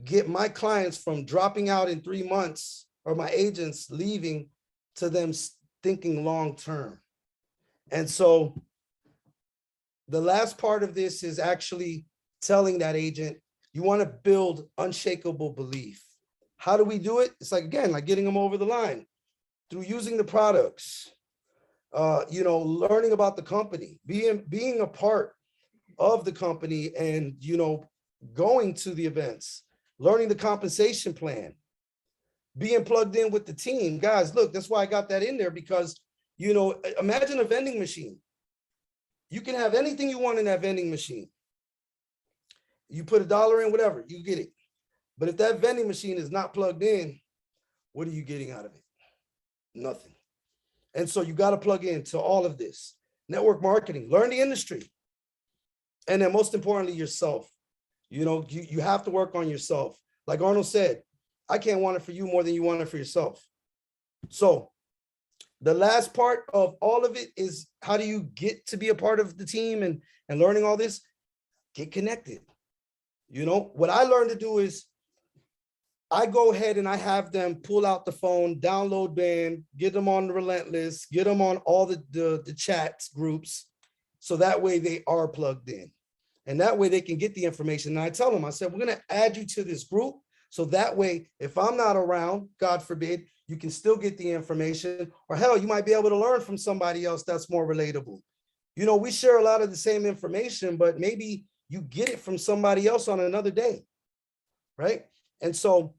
get my clients from dropping out in 3 months or my agents leaving to them thinking long-term. And so the last part of this is actually telling that agent, you want to build unshakable belief. How do we do it? It's like, again, like getting them over the line through using the products, learning about the company, being a part of the company, and, going to the events, learning the compensation plan, being plugged in with the team. Guys, look, that's why I got that in there, because, imagine a vending machine. You can have anything you want in that vending machine. You put $1 in, whatever, you get it. But if that vending machine is not plugged in, what are you getting out of it? Nothing. And so you got to plug into all of this. Network marketing, learn the industry. And then most importantly, yourself. You have to work on yourself. Like Arnold said, I can't want it for you more than you want it for yourself. So the last part of all of it is, how do you get to be a part of the team and learning all this? Get connected. What I learned to do is I go ahead and I have them pull out the phone, download Band, get them on the Relentless, get them on all the chats groups. So that way they are plugged in. And that way they can get the information. And I tell them, I said, we're going to add you to this group. So that way, if I'm not around, God forbid, you can still get the information, or hell, you might be able to learn from somebody else that's more relatable. We share a lot of the same information, but maybe you get it from somebody else on another day, right? And so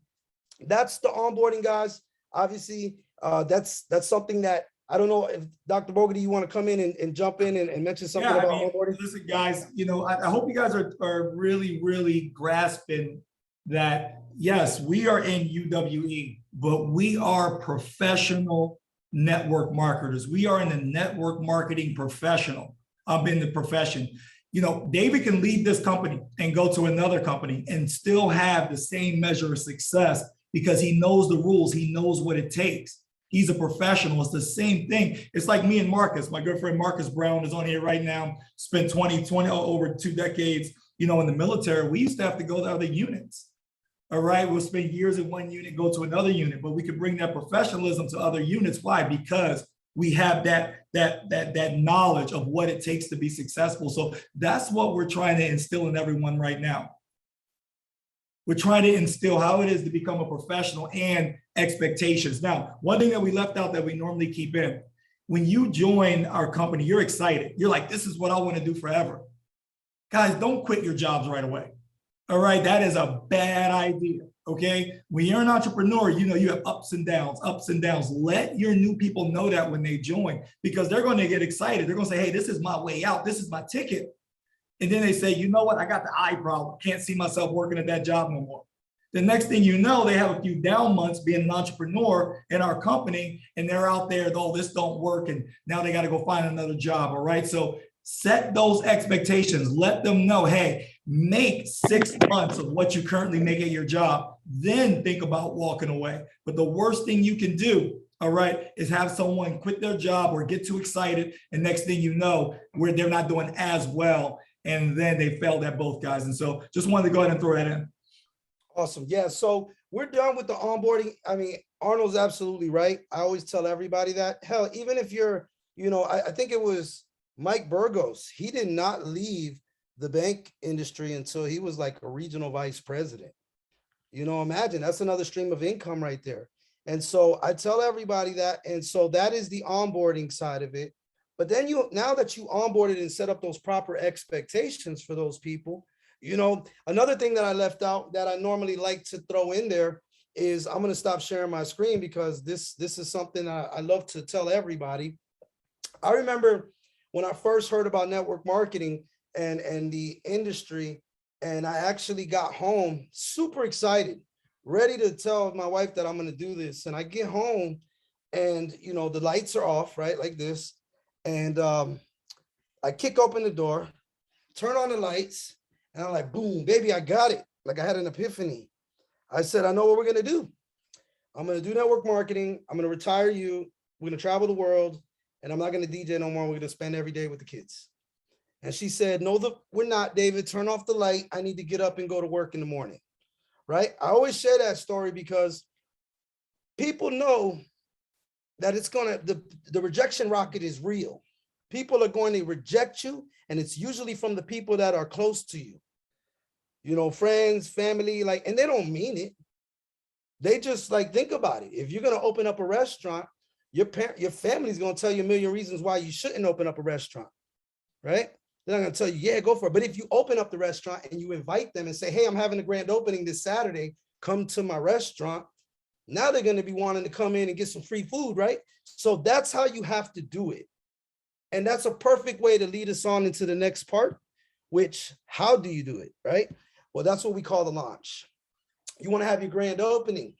that's the onboarding, guys. Obviously, that's something that, I don't know if Dr. Bogerty, you want to come in and jump in and mention something about onboarding? Listen, guys, I hope you guys are really, really grasping that, yes, we are in UWE, but we are professional network marketers. We are in the network marketing professional. I'm in the profession. David can leave this company and go to another company and still have the same measure of success because he knows the rules. He knows what it takes. He's a professional. It's the same thing. It's like me and Marcus. My good friend Marcus Brown is on here right now. Spent 20 over 2 decades, in the military. We used to have to go to other units. All right, we'll spend years in one unit, go to another unit, but we could bring that professionalism to other units. Why? Because we have that knowledge of what it takes to be successful. So that's what we're trying to instill in everyone right now. We're trying to instill how it is to become a professional and expectations. Now, one thing that we left out that we normally keep in, when you join our company, you're excited. You're like, this is what I want to do forever. Guys, don't quit your jobs right away. All right, that is a bad idea. Okay, when you're an entrepreneur, you have ups and downs, ups and downs. Let your new people know that when they join, because they're going to get excited. They're going to say, hey, this is my way out. This is my ticket. And then they say, you know what? I got the eye problem. Can't see myself working at that job no more. The next thing you know, they have a few down months being an entrepreneur in our company, and they're out there, oh, this don't work. And now they got to go find another job. All right. So set those expectations. Let them know, hey, make 6 months of what you currently make at your job. Then think about walking away. But the worst thing you can do, all right, is have someone quit their job or get too excited. And next thing you know, where they're not doing as well. And then they failed at both, guys. And so just wanted to go ahead and throw that in. Awesome. Yeah. So we're done with the onboarding. I mean, Arnold's absolutely right. I always tell everybody that. Hell, even if you're, I think it was Mike Burgos. He did not leave the bank industry until he was like a regional vice president. Imagine, that's another stream of income right there. And so I tell everybody that. And so that is the onboarding side of it. But then now that you onboarded and set up those proper expectations for those people, another thing that I left out that I normally like to throw in there is, I'm going to stop sharing my screen because this is something I love to tell everybody. I remember when I first heard about network marketing and the industry, and I actually got home super excited, ready to tell my wife that I'm going to do this. And I get home and, the lights are off, right? Like this. And I kick open the door, turn on the lights, and I'm like, boom, baby, I got it. Like I had an epiphany. I said, I know what we're going to do. I'm going to do network marketing. I'm going to retire you. We're going to travel the world, and I'm not going to DJ no more. We're going to spend every day with the kids. And she said, no, we're not, David. Turn off the light. I need to get up and go to work in the morning. Right? I always share that story because people know that it's gonna, the rejection rocket is real. People are going to reject you, and it's usually from the people that are close to you. You know, friends, family, like, and they don't mean it. They just like, think about it. If you're gonna open up a restaurant, your family's gonna tell you a million reasons why you shouldn't open up a restaurant, right? They're not gonna tell you, yeah, go for it. But if you open up the restaurant and you invite them and say, hey, I'm having a grand opening this Saturday, come to my restaurant. Now they're gonna be wanting to come in and get some free food, right? So that's how you have to do it. And that's a perfect way to lead us on into the next part, which, how do you do it, right? Well, that's what we call the launch. You want to have your grand opening,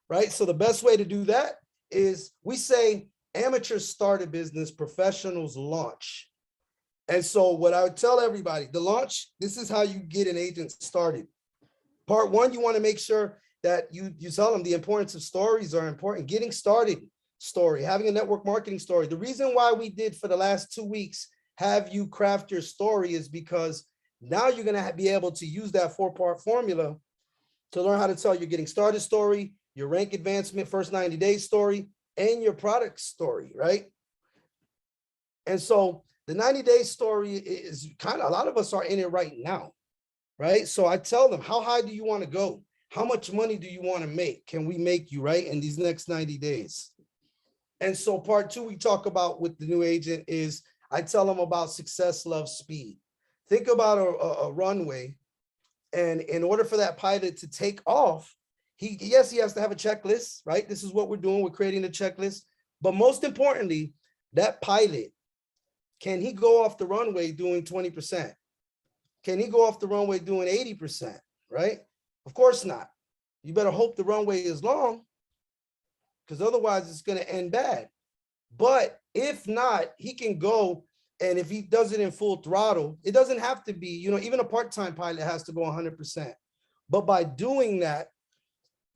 right? So the best way to do that is, we say amateurs start a business, professionals launch. And so what I would tell everybody, the launch, this is how you get an agent started. Part one, you want to make sure that you tell them the importance of stories are important. Getting started story, having a network marketing story. The reason why we did for the last 2 weeks have you craft your story is because now you're going to be able to use that 4-part formula to learn how to tell your getting started story, your rank advancement, first 90 days story, and your product story, right? And so the 90-day story is kind of, a lot of us are in it right now, right? So I tell them, how high do you want to go? How much money do you want to make? Can we make you, right, in these next 90 days? And so part two we talk about with the new agent is, I tell them about success, love, speed. Think about a runway. And in order for that pilot to take off, he has to have a checklist, right? This is what we're doing. We're creating a checklist. But most importantly, that pilot, can he go off the runway doing 20%? Can he go off the runway doing 80%, right? Of course not. You better hope the runway is long, because otherwise it's going to end bad. But if not, he can go. And if he does it in full throttle, it doesn't have to be, you know, even a part-time pilot has to go 100%. But by doing that,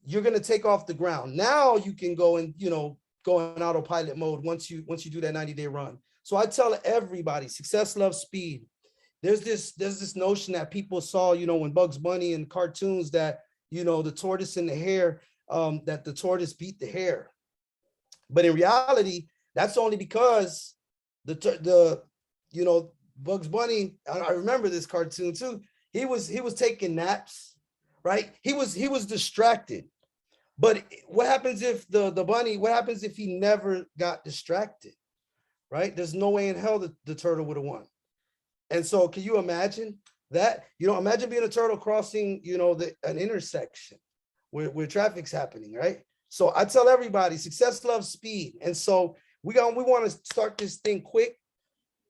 you're going to take off the ground. Now you can go and, you know, go in autopilot mode once you do that 90-day run. So I tell everybody, success, love, speed. There's this notion that people saw, you know, when Bugs Bunny and cartoons, that, you know, the tortoise and the hare, that the tortoise beat the hare. But in reality, that's only because you know, Bugs Bunny, I remember this cartoon too. He was taking naps, right? He was distracted. But what happens if the bunny, what happens if he never got distracted, right? There's no way in hell that the turtle would have won. And so can you imagine that? You know, imagine being a turtle crossing, you know, an intersection where traffic's happening, right? So I tell everybody, success, love, speed. And so we want to start this thing quick.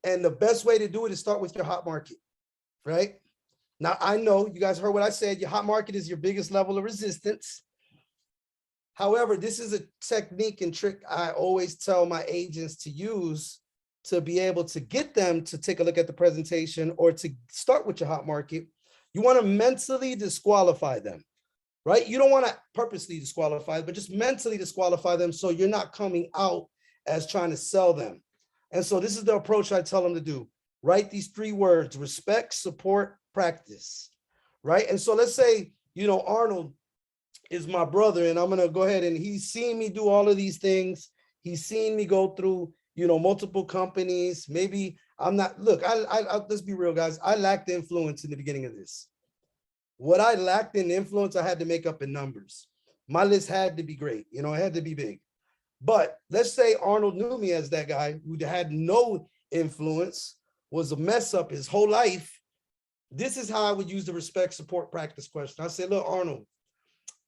And the best way to do it is start with your hot market, right? Now, I know you guys heard what I said. Your hot market is your biggest level of resistance. However, this is a technique and trick I always tell my agents to use to be able to get them to take a look at the presentation or to start with your hot market. You want to mentally disqualify them, right? You don't want to purposely disqualify, but just mentally disqualify them so you're not coming out as trying to sell them. And so this is the approach I tell them to do. Write these 3 words: respect, support, practice, right? And so let's say, you know, Arnold is my brother, and I'm going to go ahead, and he's seen me do all of these things. He's seen me go through, you know, multiple companies. Maybe I'm not, look, let's be real, guys. I lacked influence in the beginning of this. What I lacked in influence, I had to make up in numbers. My list had to be great. You know, it had to be big. But let's say Arnold knew me as that guy who had no influence, was a mess up his whole life. This is how I would use the respect, support, practice question. I say, look, Arnold,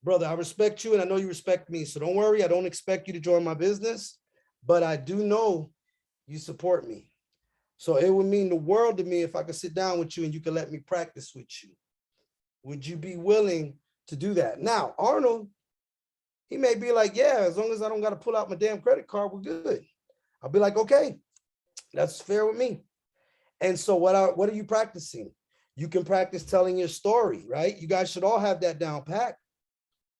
brother, I respect you and I know you respect me. So don't worry. I don't expect you to join my business, but I do know you support me. So it would mean the world to me if I could sit down with you and you could let me practice with you. Would you be willing to do that? Now, Arnold, he may be like, yeah, as long as I don't got to pull out my damn credit card, we're good. I'll be like, okay, that's fair with me. And so what are you practicing? You can practice telling your story, right? You guys should all have that down pat.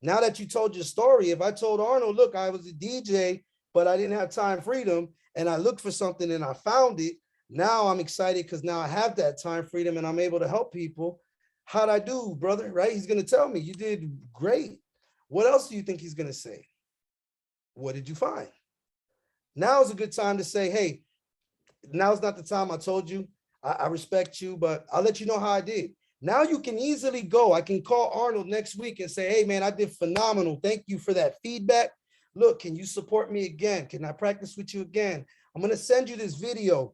Now that you told your story, if I told Arnold, look, I was a DJ, but I didn't have time freedom, and I looked for something and I found it, now I'm excited because now I have that time freedom and I'm able to help people. How'd I do, brother? Right? He's going to tell me you did great. What else do you think he's going to say? what did you find? Now is a good time to say, hey, now's not the time. I told you, I respect you, but I'll let you know how I did. Now you can easily go. I can call Arnold next week and say, hey, man, I did phenomenal. Thank you for that feedback. Look, can you support me again? Can I practice with you again? I'm going to send you this video.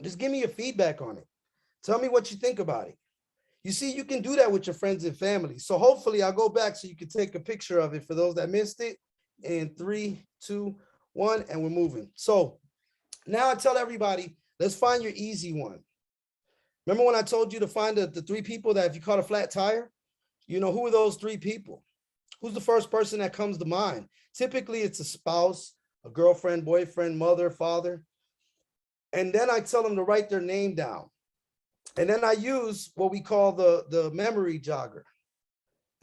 Just give me your feedback on it. Tell me what you think about it. You see, you can do that with your friends and family. So hopefully I'll go back so you can take a picture of it for those that missed it. In 3, 2, 1, and we're moving. So now I tell everybody, let's find your easy one. Remember when I told you to find the 3 people that if you caught a flat tire, you know, who are those 3 people? Who's the first person that comes to mind? Typically it's a spouse, a girlfriend, boyfriend, mother, father. And then I tell them to write their name down. And then I use what we call the memory jogger.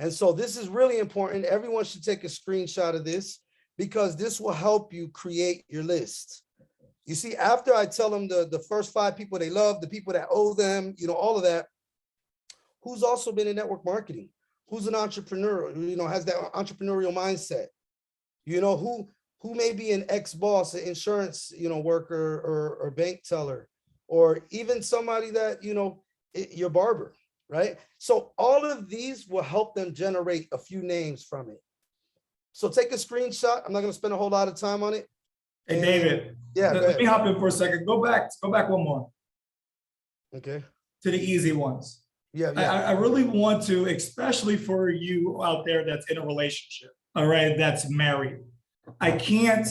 And so this is really important. Everyone should take a screenshot of this because this will help you create your list. You see, after I tell them the first 5 people they love, the people that owe them, you know, all of that, who's also been in network marketing, who's an entrepreneur, you know, has that entrepreneurial mindset, you know, who may be an ex-boss, an insurance, you know, worker or bank teller, or even somebody that, you know, your barber, right? So all of these will help them generate a few names from it. So take a screenshot. I'm not going to spend a whole lot of time on it. Hey, David. Yeah, let me hop in for a second. Go back one more. Okay. To the easy ones. Yeah. I really want to, especially for you out there that's in a relationship, all right, that's married. I can't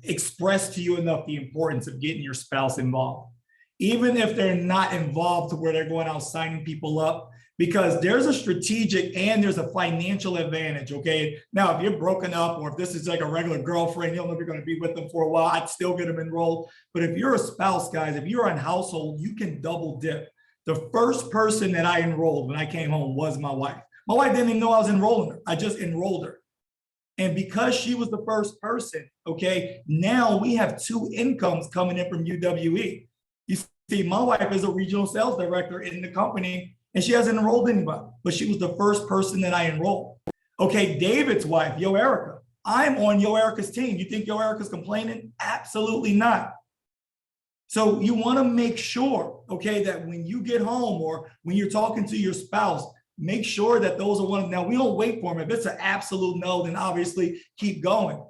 express to you enough the importance of getting your spouse involved, even if they're not involved to where they're going out signing people up, because there's a strategic and there's a financial advantage, okay? Now, if you're broken up or if this is like a regular girlfriend, you don't know if you're going to be with them for a while, I'd still get them enrolled. But if you're a spouse, guys, if you're in household, you can double dip. The first person that I enrolled when I came home was my wife. My wife didn't even know I was enrolling her. I just enrolled her. And because she was the first person, okay, now we have 2 incomes coming in from UWE. You see, my wife is a regional sales director in the company, and she hasn't enrolled anybody, but she was the first person that I enrolled. Okay, David's wife, Yo Erica. I'm on Yo Erica's team. You think Yo Erica's complaining? Absolutely not. So you want to make sure, okay, that when you get home or when you're talking to your spouse, make sure that those are one. Now, we don't wait for them. If it's an absolute no, then obviously keep going.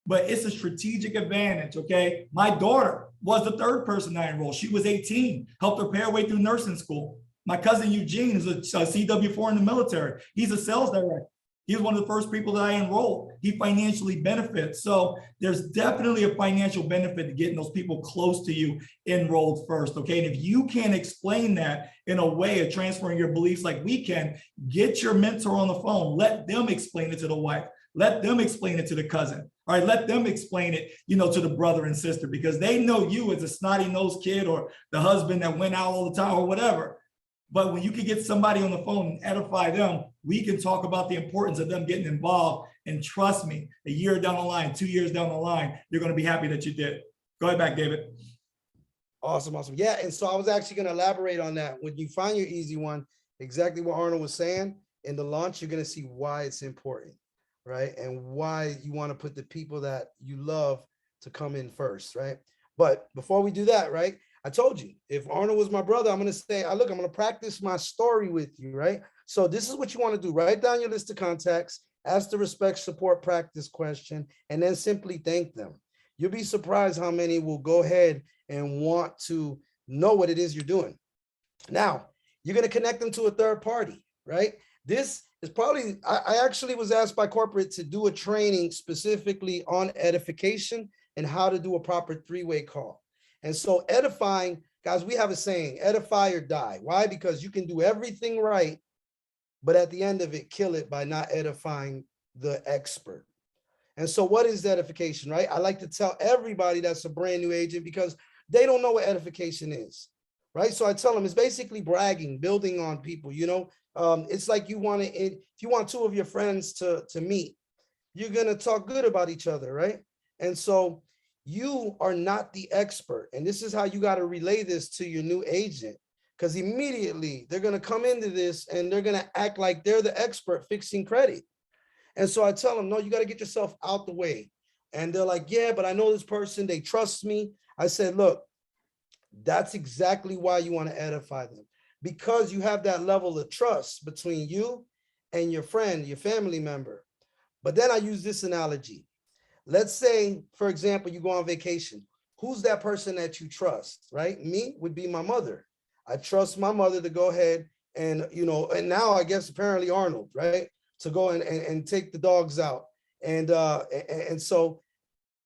But it's a strategic advantage, okay? My daughter was the 3rd person I enrolled. She was 18, helped her pay her way through nursing school. My cousin Eugene is a CW4 in the military. He's a sales director. He was one of the first people that I enrolled. He financially benefits. So there's definitely a financial benefit to getting those people close to you enrolled first, okay? And if you can't explain that in a way of transferring your beliefs like we can, get your mentor on the phone. Let them explain it to the wife. Let them explain it to the cousin. All right, let them explain it, you know, to the brother and sister, because they know you as a snotty-nosed kid or the husband that went out all the time or whatever. But when you can get somebody on the phone and edify them, we can talk about the importance of them getting involved. And trust me, a year down the line, 2 years down the line, you're going to be happy that you did. Go ahead back, David. Awesome. Yeah. And so I was actually going to elaborate on that. When you find your easy one, exactly what Arnold was saying in the launch, you're going to see why it's important, right? And why you want to put the people that you love to come in first, right? But before we do that, right? I told you, if Arnold was my brother, I'm going to say, look, I'm going to practice my story with you, right? So this is what you want to do. Write down your list of contacts, ask the respect, support, practice question, and then simply thank them. You'll be surprised how many will go ahead and want to know what it is you're doing. Now, you're going to connect them to a 3rd party, right? This is probably, I actually was asked by corporate to do a training specifically on edification and how to do a proper 3-way call. And so edifying, guys, we have a saying, edify or die. Why? Because you can do everything right, but at the end of it, kill it by not edifying the expert. And so what is edification, right? I like to tell everybody that's a brand new agent because they don't know what edification is, right? So I tell them it's basically bragging, building on people, you know. It's like you want to, if you want 2 of your friends to meet, you're going to talk good about each other, right? And so you are not the expert. And this is how you got to relay this to your new agent, because immediately they're going to come into this and they're going to act like they're the expert fixing credit. And so I tell them, no, you got to get yourself out the way. And they're like, yeah, but I know this person, they trust me. I said, look, that's exactly why you want to edify them, because you have that level of trust between you and your friend, your family member. But then I use this analogy. Let's say, for example, you go on vacation. Who's that person that you trust, right? Me would be my mother. I trust my mother to go ahead and, and now I guess apparently Arnold, right? To go and take the dogs out. And so,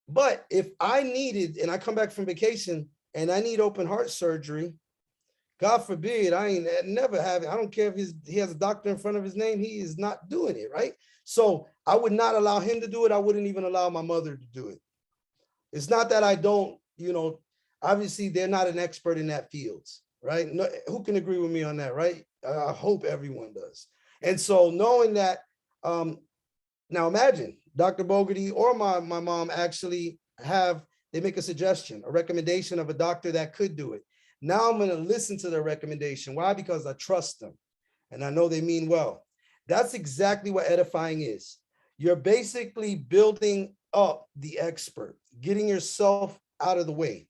but if I needed, and I come back from vacation and I need open heart surgery, God forbid, I ain't never have it. I don't care if he has a doctor in front of his name, he is not doing it, right? So I would not allow him to do it. I wouldn't even allow my mother to do it. It's not that I don't, obviously they're not an expert in that field, right? No, who can agree with me on that, right? I hope everyone does. And so knowing that, now imagine Dr. Bogerty or my mom actually they make a suggestion, a recommendation of a doctor that could do it. Now I'm going to listen to their recommendation. Why? Because I trust them and I know they mean well. That's exactly what edifying is. You're basically building up the expert, getting yourself out of the way.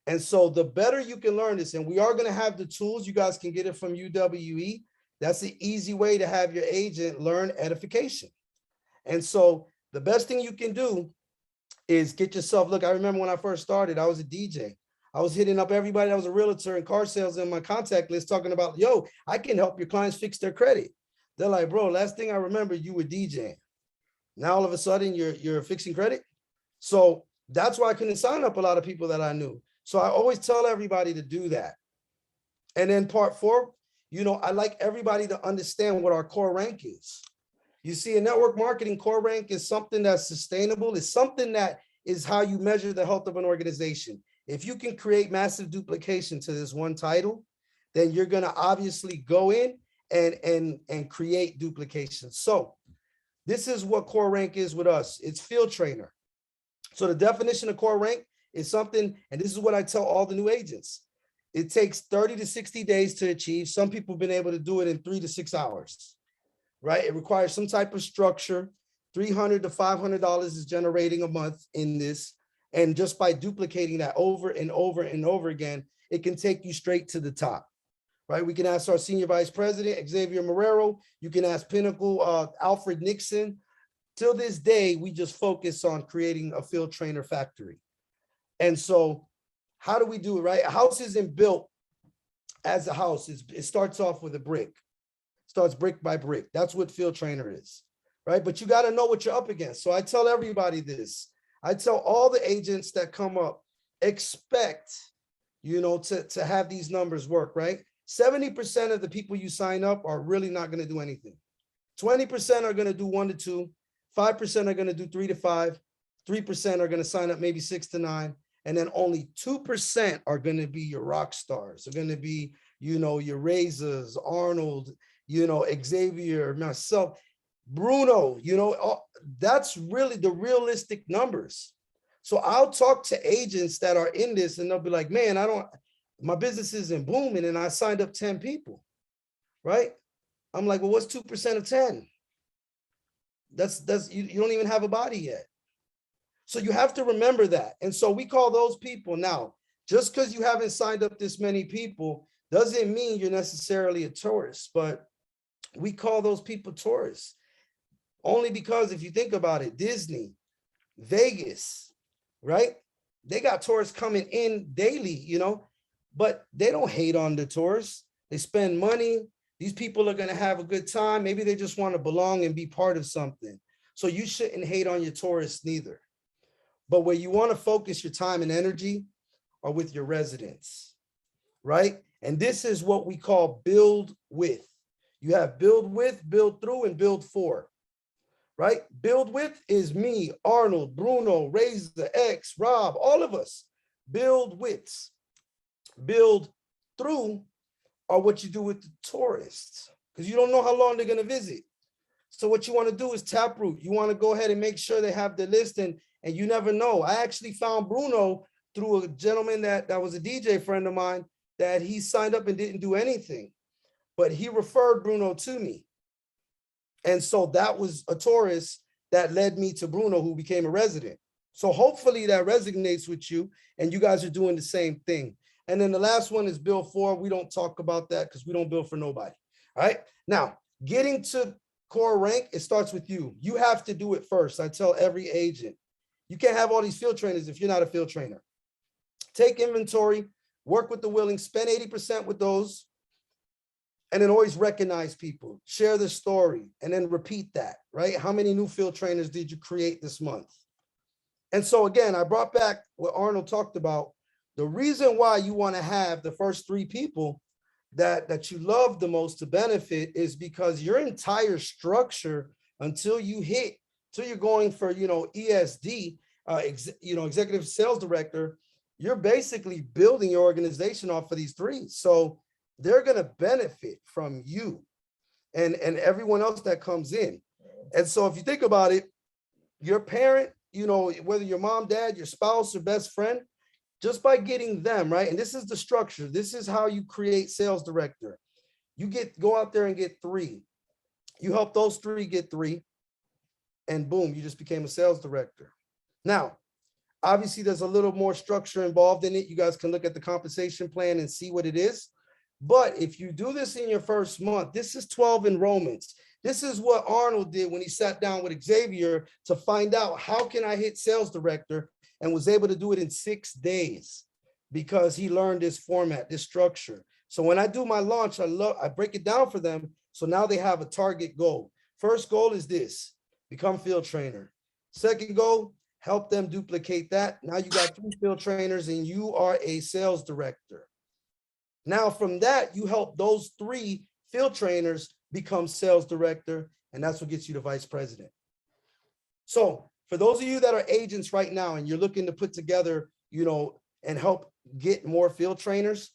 And so the better you can learn this, and we are going to have the tools, you guys can get it from UWE. That's the easy way to have your agent learn edification. And so the best thing you can do is get yourself, look, I remember when I first started, I was a DJ. I was hitting up everybody that was a realtor and car sales in my contact list talking about, yo, I can help your clients fix their credit. They're like, bro, last thing I remember, you were DJing. Now all of a sudden you're fixing credit. So that's why I couldn't sign up a lot of people that I knew. So I always tell everybody to do that. And then part 4, I like everybody to understand what our core rank is. You see, in network marketing, core rank is something that's sustainable. It's something that is how you measure the health of an organization. If you can create massive duplication to this one title, then you're going to obviously go in and create duplication. So this is what core rank is with us. It's field trainer. So the definition of core rank is something, and this is what I tell all the new agents. It takes 30 to 60 days to achieve. Some people have been able to do it in 3 to 6 hours, right? It requires some type of structure. $300 to $500 is generating a month in this. And just by duplicating that over and over and over again, it can take you straight to the top, right? We can ask our senior vice president, Xavier Marrero. You can ask Pinnacle, Alfred Nixon. Till this day, we just focus on creating a field trainer factory. And so how do we do it, right? A house isn't built as a house. It starts off with a brick. It starts brick by brick. That's what field trainer is, right? But you got to know what you're up against. So I tell everybody this. I tell all the agents that come up, expect, to have these numbers work, right? 70% of the people you sign up are really not going to do anything. 20% are going to do 1 to 2, 5% are going to do 3 to 5, 3% are going to sign up maybe 6 to 9, and then only 2% are going to be your rock stars. They're going to be, your Razors, Arnold, Xavier, myself, Bruno, that's really the realistic numbers. So I'll talk to agents that are in this and they'll be like, man, my business isn't booming and I signed up 10 people, right? I'm like, well, what's 2% of 10? That's you don't even have a body yet. So you have to remember that. And so we call those people now, just because you haven't signed up this many people doesn't mean you're necessarily a tourist, but we call those people tourists. Only because if you think about it, Disney, Vegas, right? They got tourists coming in daily, but they don't hate on the tourists. They spend money. These people are going to have a good time. Maybe they just want to belong and be part of something. So you shouldn't hate on your tourists neither. But where you want to focus your time and energy are with your residents, right? And this is what we call build with. You have build with, build through, and build for. Right? Build with is me, Arnold, Bruno, Razor, X, Rob, all of us. Build with. Build through are what you do with the tourists, because you don't know how long they're going to visit. So what you want to do is taproot. You want to go ahead and make sure they have the list, and you never know. I actually found Bruno through a gentleman that was a DJ friend of mine that he signed up and didn't do anything, but he referred Bruno to me. And so that was a Taurus that led me to Bruno, who became a resident. So hopefully that resonates with you and you guys are doing the same thing. And then the last one is bill 4. We don't talk about that because we don't bill for nobody. All right. Now, getting to core rank, it starts with you. You have to do it first. I tell every agent, you can't have all these field trainers if you're not a field trainer. Take inventory, work with the willing, spend 80% with those, and then always recognize people, share the story, and then repeat that, right? How many new field trainers did you create this month? And so again, I brought back what Arnold talked about. The reason why you want to have the first 3 people that you love the most to benefit is because your entire structure until you're going for, ESD, executive sales director, you're basically building your organization off of these 3. So they're going to benefit from you and everyone else that comes in. And so if you think about it, your parent, whether your mom, dad, your spouse, or best friend, just by getting them, right? And this is the structure. This is how you create sales director. You go out there and get 3. You help those 3 get 3, and boom, you just became a sales director. Now, obviously, there's a little more structure involved in it. You guys can look at the compensation plan and see what it is. But if you do this in your first month, this is 12 enrollments. This is what Arnold did when he sat down with Xavier to find out how can I hit sales director, and was able to do it in 6 days because he learned this format, this structure. So when I do my launch, I break it down for them. So now they have a target goal. First goal is this: become field trainer. Second goal, help them duplicate that. Now you got 3 field trainers and you are a sales director. Now from that, you help those 3 field trainers become sales director, and that's what gets you to vice president. So for those of you that are agents right now and you're looking to put together, and help get more field trainers,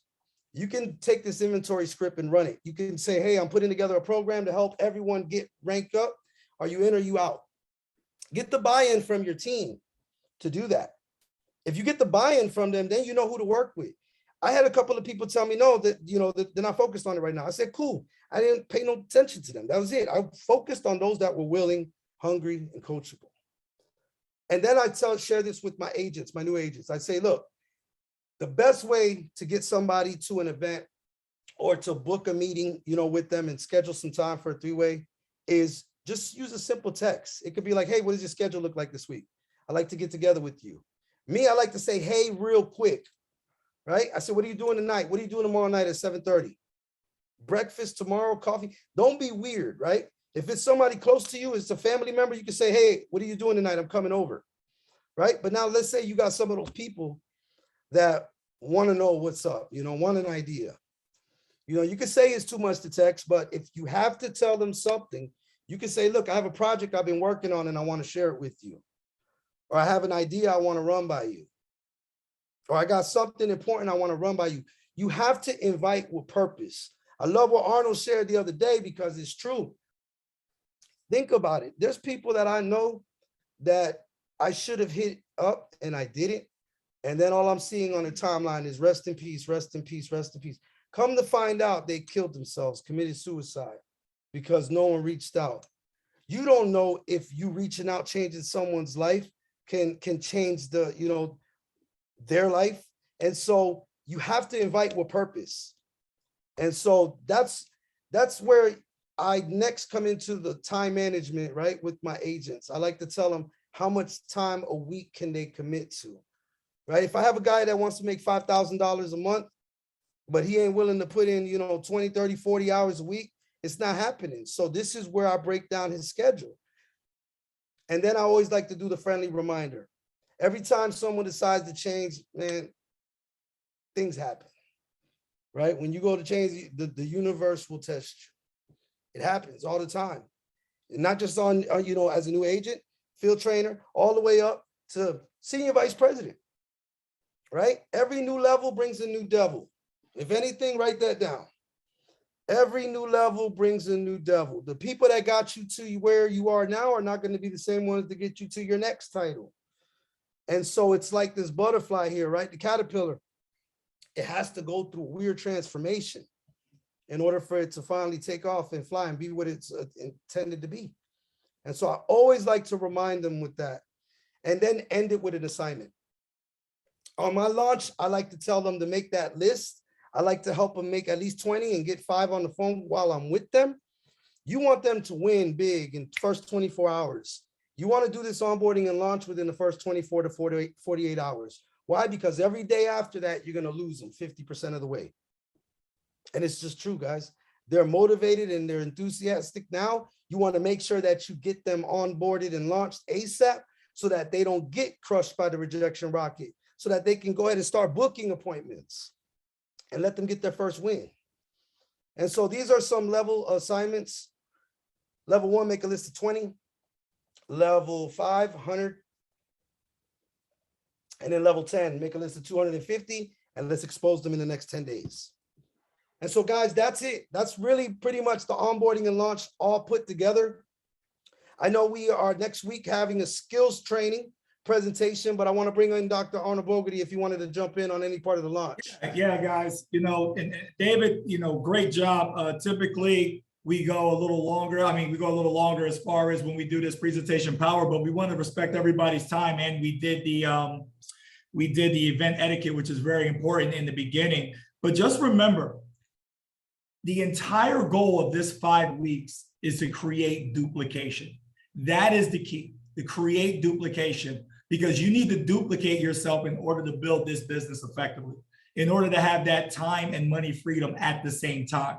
you can take this inventory script and run it. You can say, hey, I'm putting together a program to help everyone get ranked up. Are you in or you out? Get the buy-in from your team to do that. If you get the buy-in from them, then you know who to work with. I had a couple of people tell me, no, that they're not focused on it right now. I said, cool. I didn't pay no attention to them. That was it. I focused on those that were willing, hungry, and coachable. And then I share this with my agents, my new agents. I say, look, the best way to get somebody to an event or to book a meeting, with them and schedule some time for a 3-way is just use a simple text. It could be like, hey, what does your schedule look like this week? I'd like to get together with you. Me, I like to say, hey, real quick, right? I said, what are you doing tonight? What are you doing tomorrow night at 7:30? Breakfast tomorrow, coffee. Don't be weird, right? If it's somebody close to you, it's a family member, you can say, hey, what are you doing tonight? I'm coming over, right? But now let's say you got some of those people that want to know what's up, want an idea. You can say it's too much to text, but if you have to tell them something, you can say, look, I have a project I've been working on and I want to share it with you. Or I have an idea I want to run by you. Or I got something important I want to run by you. You have to invite with purpose. I love what Arnold shared the other day because it's true. Think about it. There's people that I know that I should have hit up and I didn't. And then all I'm seeing on the timeline is rest in peace, rest in peace, rest in peace. Come to find out they killed themselves, committed suicide because no one reached out. You don't know if you reaching out, changing someone's life can change their life. And so you have to invite with purpose. And so that's where I next come into the time management, right? With my agents. I like to tell them how much time a week can they commit to, right? If I have a guy that wants to make $5,000 a month, but he ain't willing to put in, 20, 30, 40 hours a week, it's not happening. So this is where I break down his schedule. And then I always like to do the friendly reminder. Every time someone decides to change, man, things happen, right? When you go to change, the universe will test you. It happens all the time. And not just on, as a new agent, field trainer, all the way up to senior vice president, right? Every new level brings a new devil. If anything, write that down. Every new level brings a new devil. The people that got you to where you are now are not going to be the same ones to get you to your next title. And so it's like this butterfly here, right? The caterpillar, it has to go through a weird transformation. in order for it to finally take off and fly and be what it's intended to be. And so I always like to remind them with that, and then end it with an assignment. On my launch, I like to tell them to make that list. I like to help them make at least 20 and get 5 on the phone while I'm with them. You want them to win big in the first 24 hours. You want to do this onboarding and launch within the first 24 to 48 hours. Why? Because every day after that, you're going to lose them 50% of the way. And it's just true, guys. They're motivated and they're enthusiastic now. You want to make sure that you get them onboarded and launched ASAP so that they don't get crushed by the rejection rocket, so that they can go ahead and start booking appointments and let them get their first win. And so these are some level assignments. Level 1, make a list of 20. Level 5, 100. And then level 10, make a list of 250, and let's expose them in the next 10 days. And so guys, that's it. That's really pretty much the onboarding and launch all put together. I know we are next week having a skills training presentation, but I want to bring in Dr. Arnold Bogerty if you wanted to jump in on any part of the launch. Yeah, guys, and David, great job. Typically we go a little longer. I mean, we go a little longer as far as when we do this presentation power, but we want to respect everybody's time. And we did the event etiquette, which is very important in the beginning. But just remember, the entire goal of this 5 weeks is to create duplication. That is the key, to create duplication, because you need to duplicate yourself in order to build this business effectively, in order to have that time and money freedom at the same time.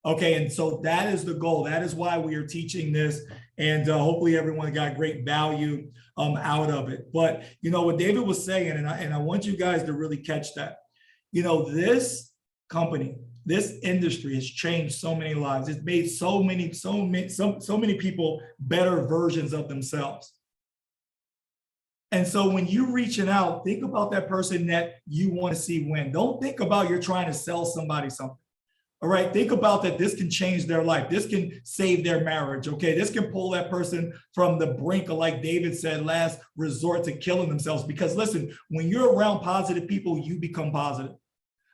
Okay, and so that is the goal. That is why we are teaching this, and hopefully everyone got great value out of it. But what David was saying, and I want you guys to really catch that. This company, this industry has changed so many lives. It's made so many people better versions of themselves. And so when you're reaching out, think about that person that you want to see win. Don't think about you're trying to sell somebody something. All right, think about that this can change their life. This can save their marriage, okay? This can pull that person from the brink of, like David said, last resort to killing themselves. Because listen, when you're around positive people, you become positive.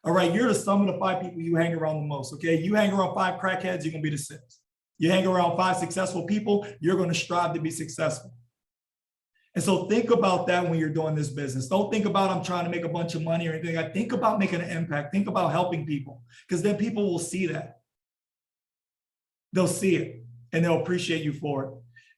All right, you're the sum of the 5 people you hang around the most, okay? You hang around 5 crackheads, you're gonna be the 6th. You hang around 5 successful people, you're gonna strive to be successful. And so think about that when you're doing this business. Don't think about I'm trying to make a bunch of money or anything. I think about making an impact. Think about helping people, because then people will see that. They'll see it and they'll appreciate you for it.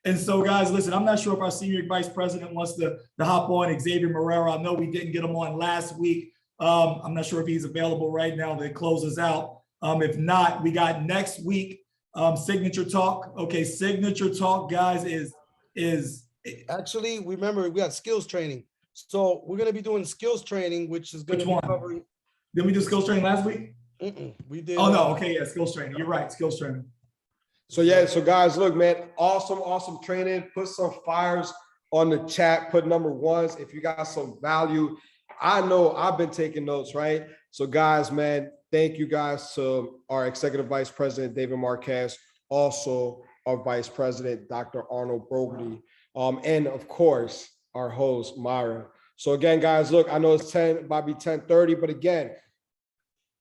And so guys, listen, I'm not sure if our senior vice president wants to hop on, Xavier Marrero. I know we didn't get him on last week. I'm not sure if he's available right now to close us out. If not, we got next week, Signature Talk. Okay, Signature Talk, guys, is actually, remember, we got skills training. So we're going to be doing skills training, which is going to be covering. Did we do skills training last week? We did. Oh, no. Okay. Yeah. Skills training. You're right. Skills training. So guys, look, man, awesome training. Put some fires on the chat, put number 1s. If you got some value, I know I've been taking notes, right? So guys, man, thank you guys to our executive vice president, David Marquez, also our vice president, Dr. Arnold Bogerty. And of course, our host, Myra. So again, guys, look, I know it's 10:30, but again,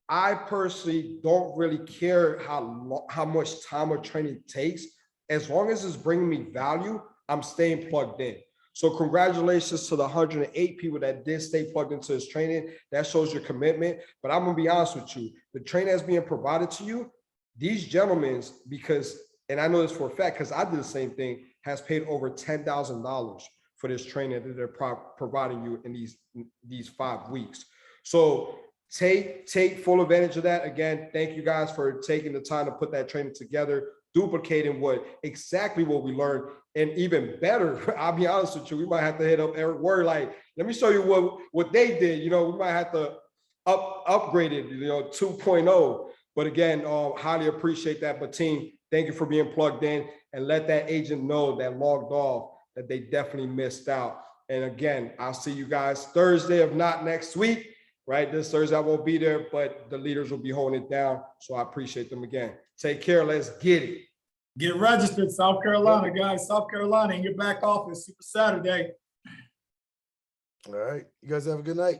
I personally don't really care how much time or training takes. As long as it's bringing me value, I'm staying plugged in. So congratulations to the 108 people that did stay plugged into this training. That shows your commitment. But I'm gonna be honest with you, the training that's being provided to you, these gentlemen, because, and I know this for a fact, because I did the same thing, has paid over $10,000 for this training that they're providing you in these 5 weeks. So take full advantage of that. Again, thank you guys for taking the time to put that training together, duplicating exactly what we learned, and even better. I'll be honest with you, we might have to hit up Eric Word, like, let me show you what they did. We might have to upgrade it, 2.0. But again, highly appreciate that. But team, thank you for being plugged in, and let that agent know that logged off that they definitely missed out. And again, I'll see you guys Thursday, if not next week, right? This Thursday I won't be there, but the leaders will be holding it down. So I appreciate them again. Take care. Let's get it. Get registered, South Carolina, guys. South Carolina in your back office, Super Saturday. All right. You guys have a good night.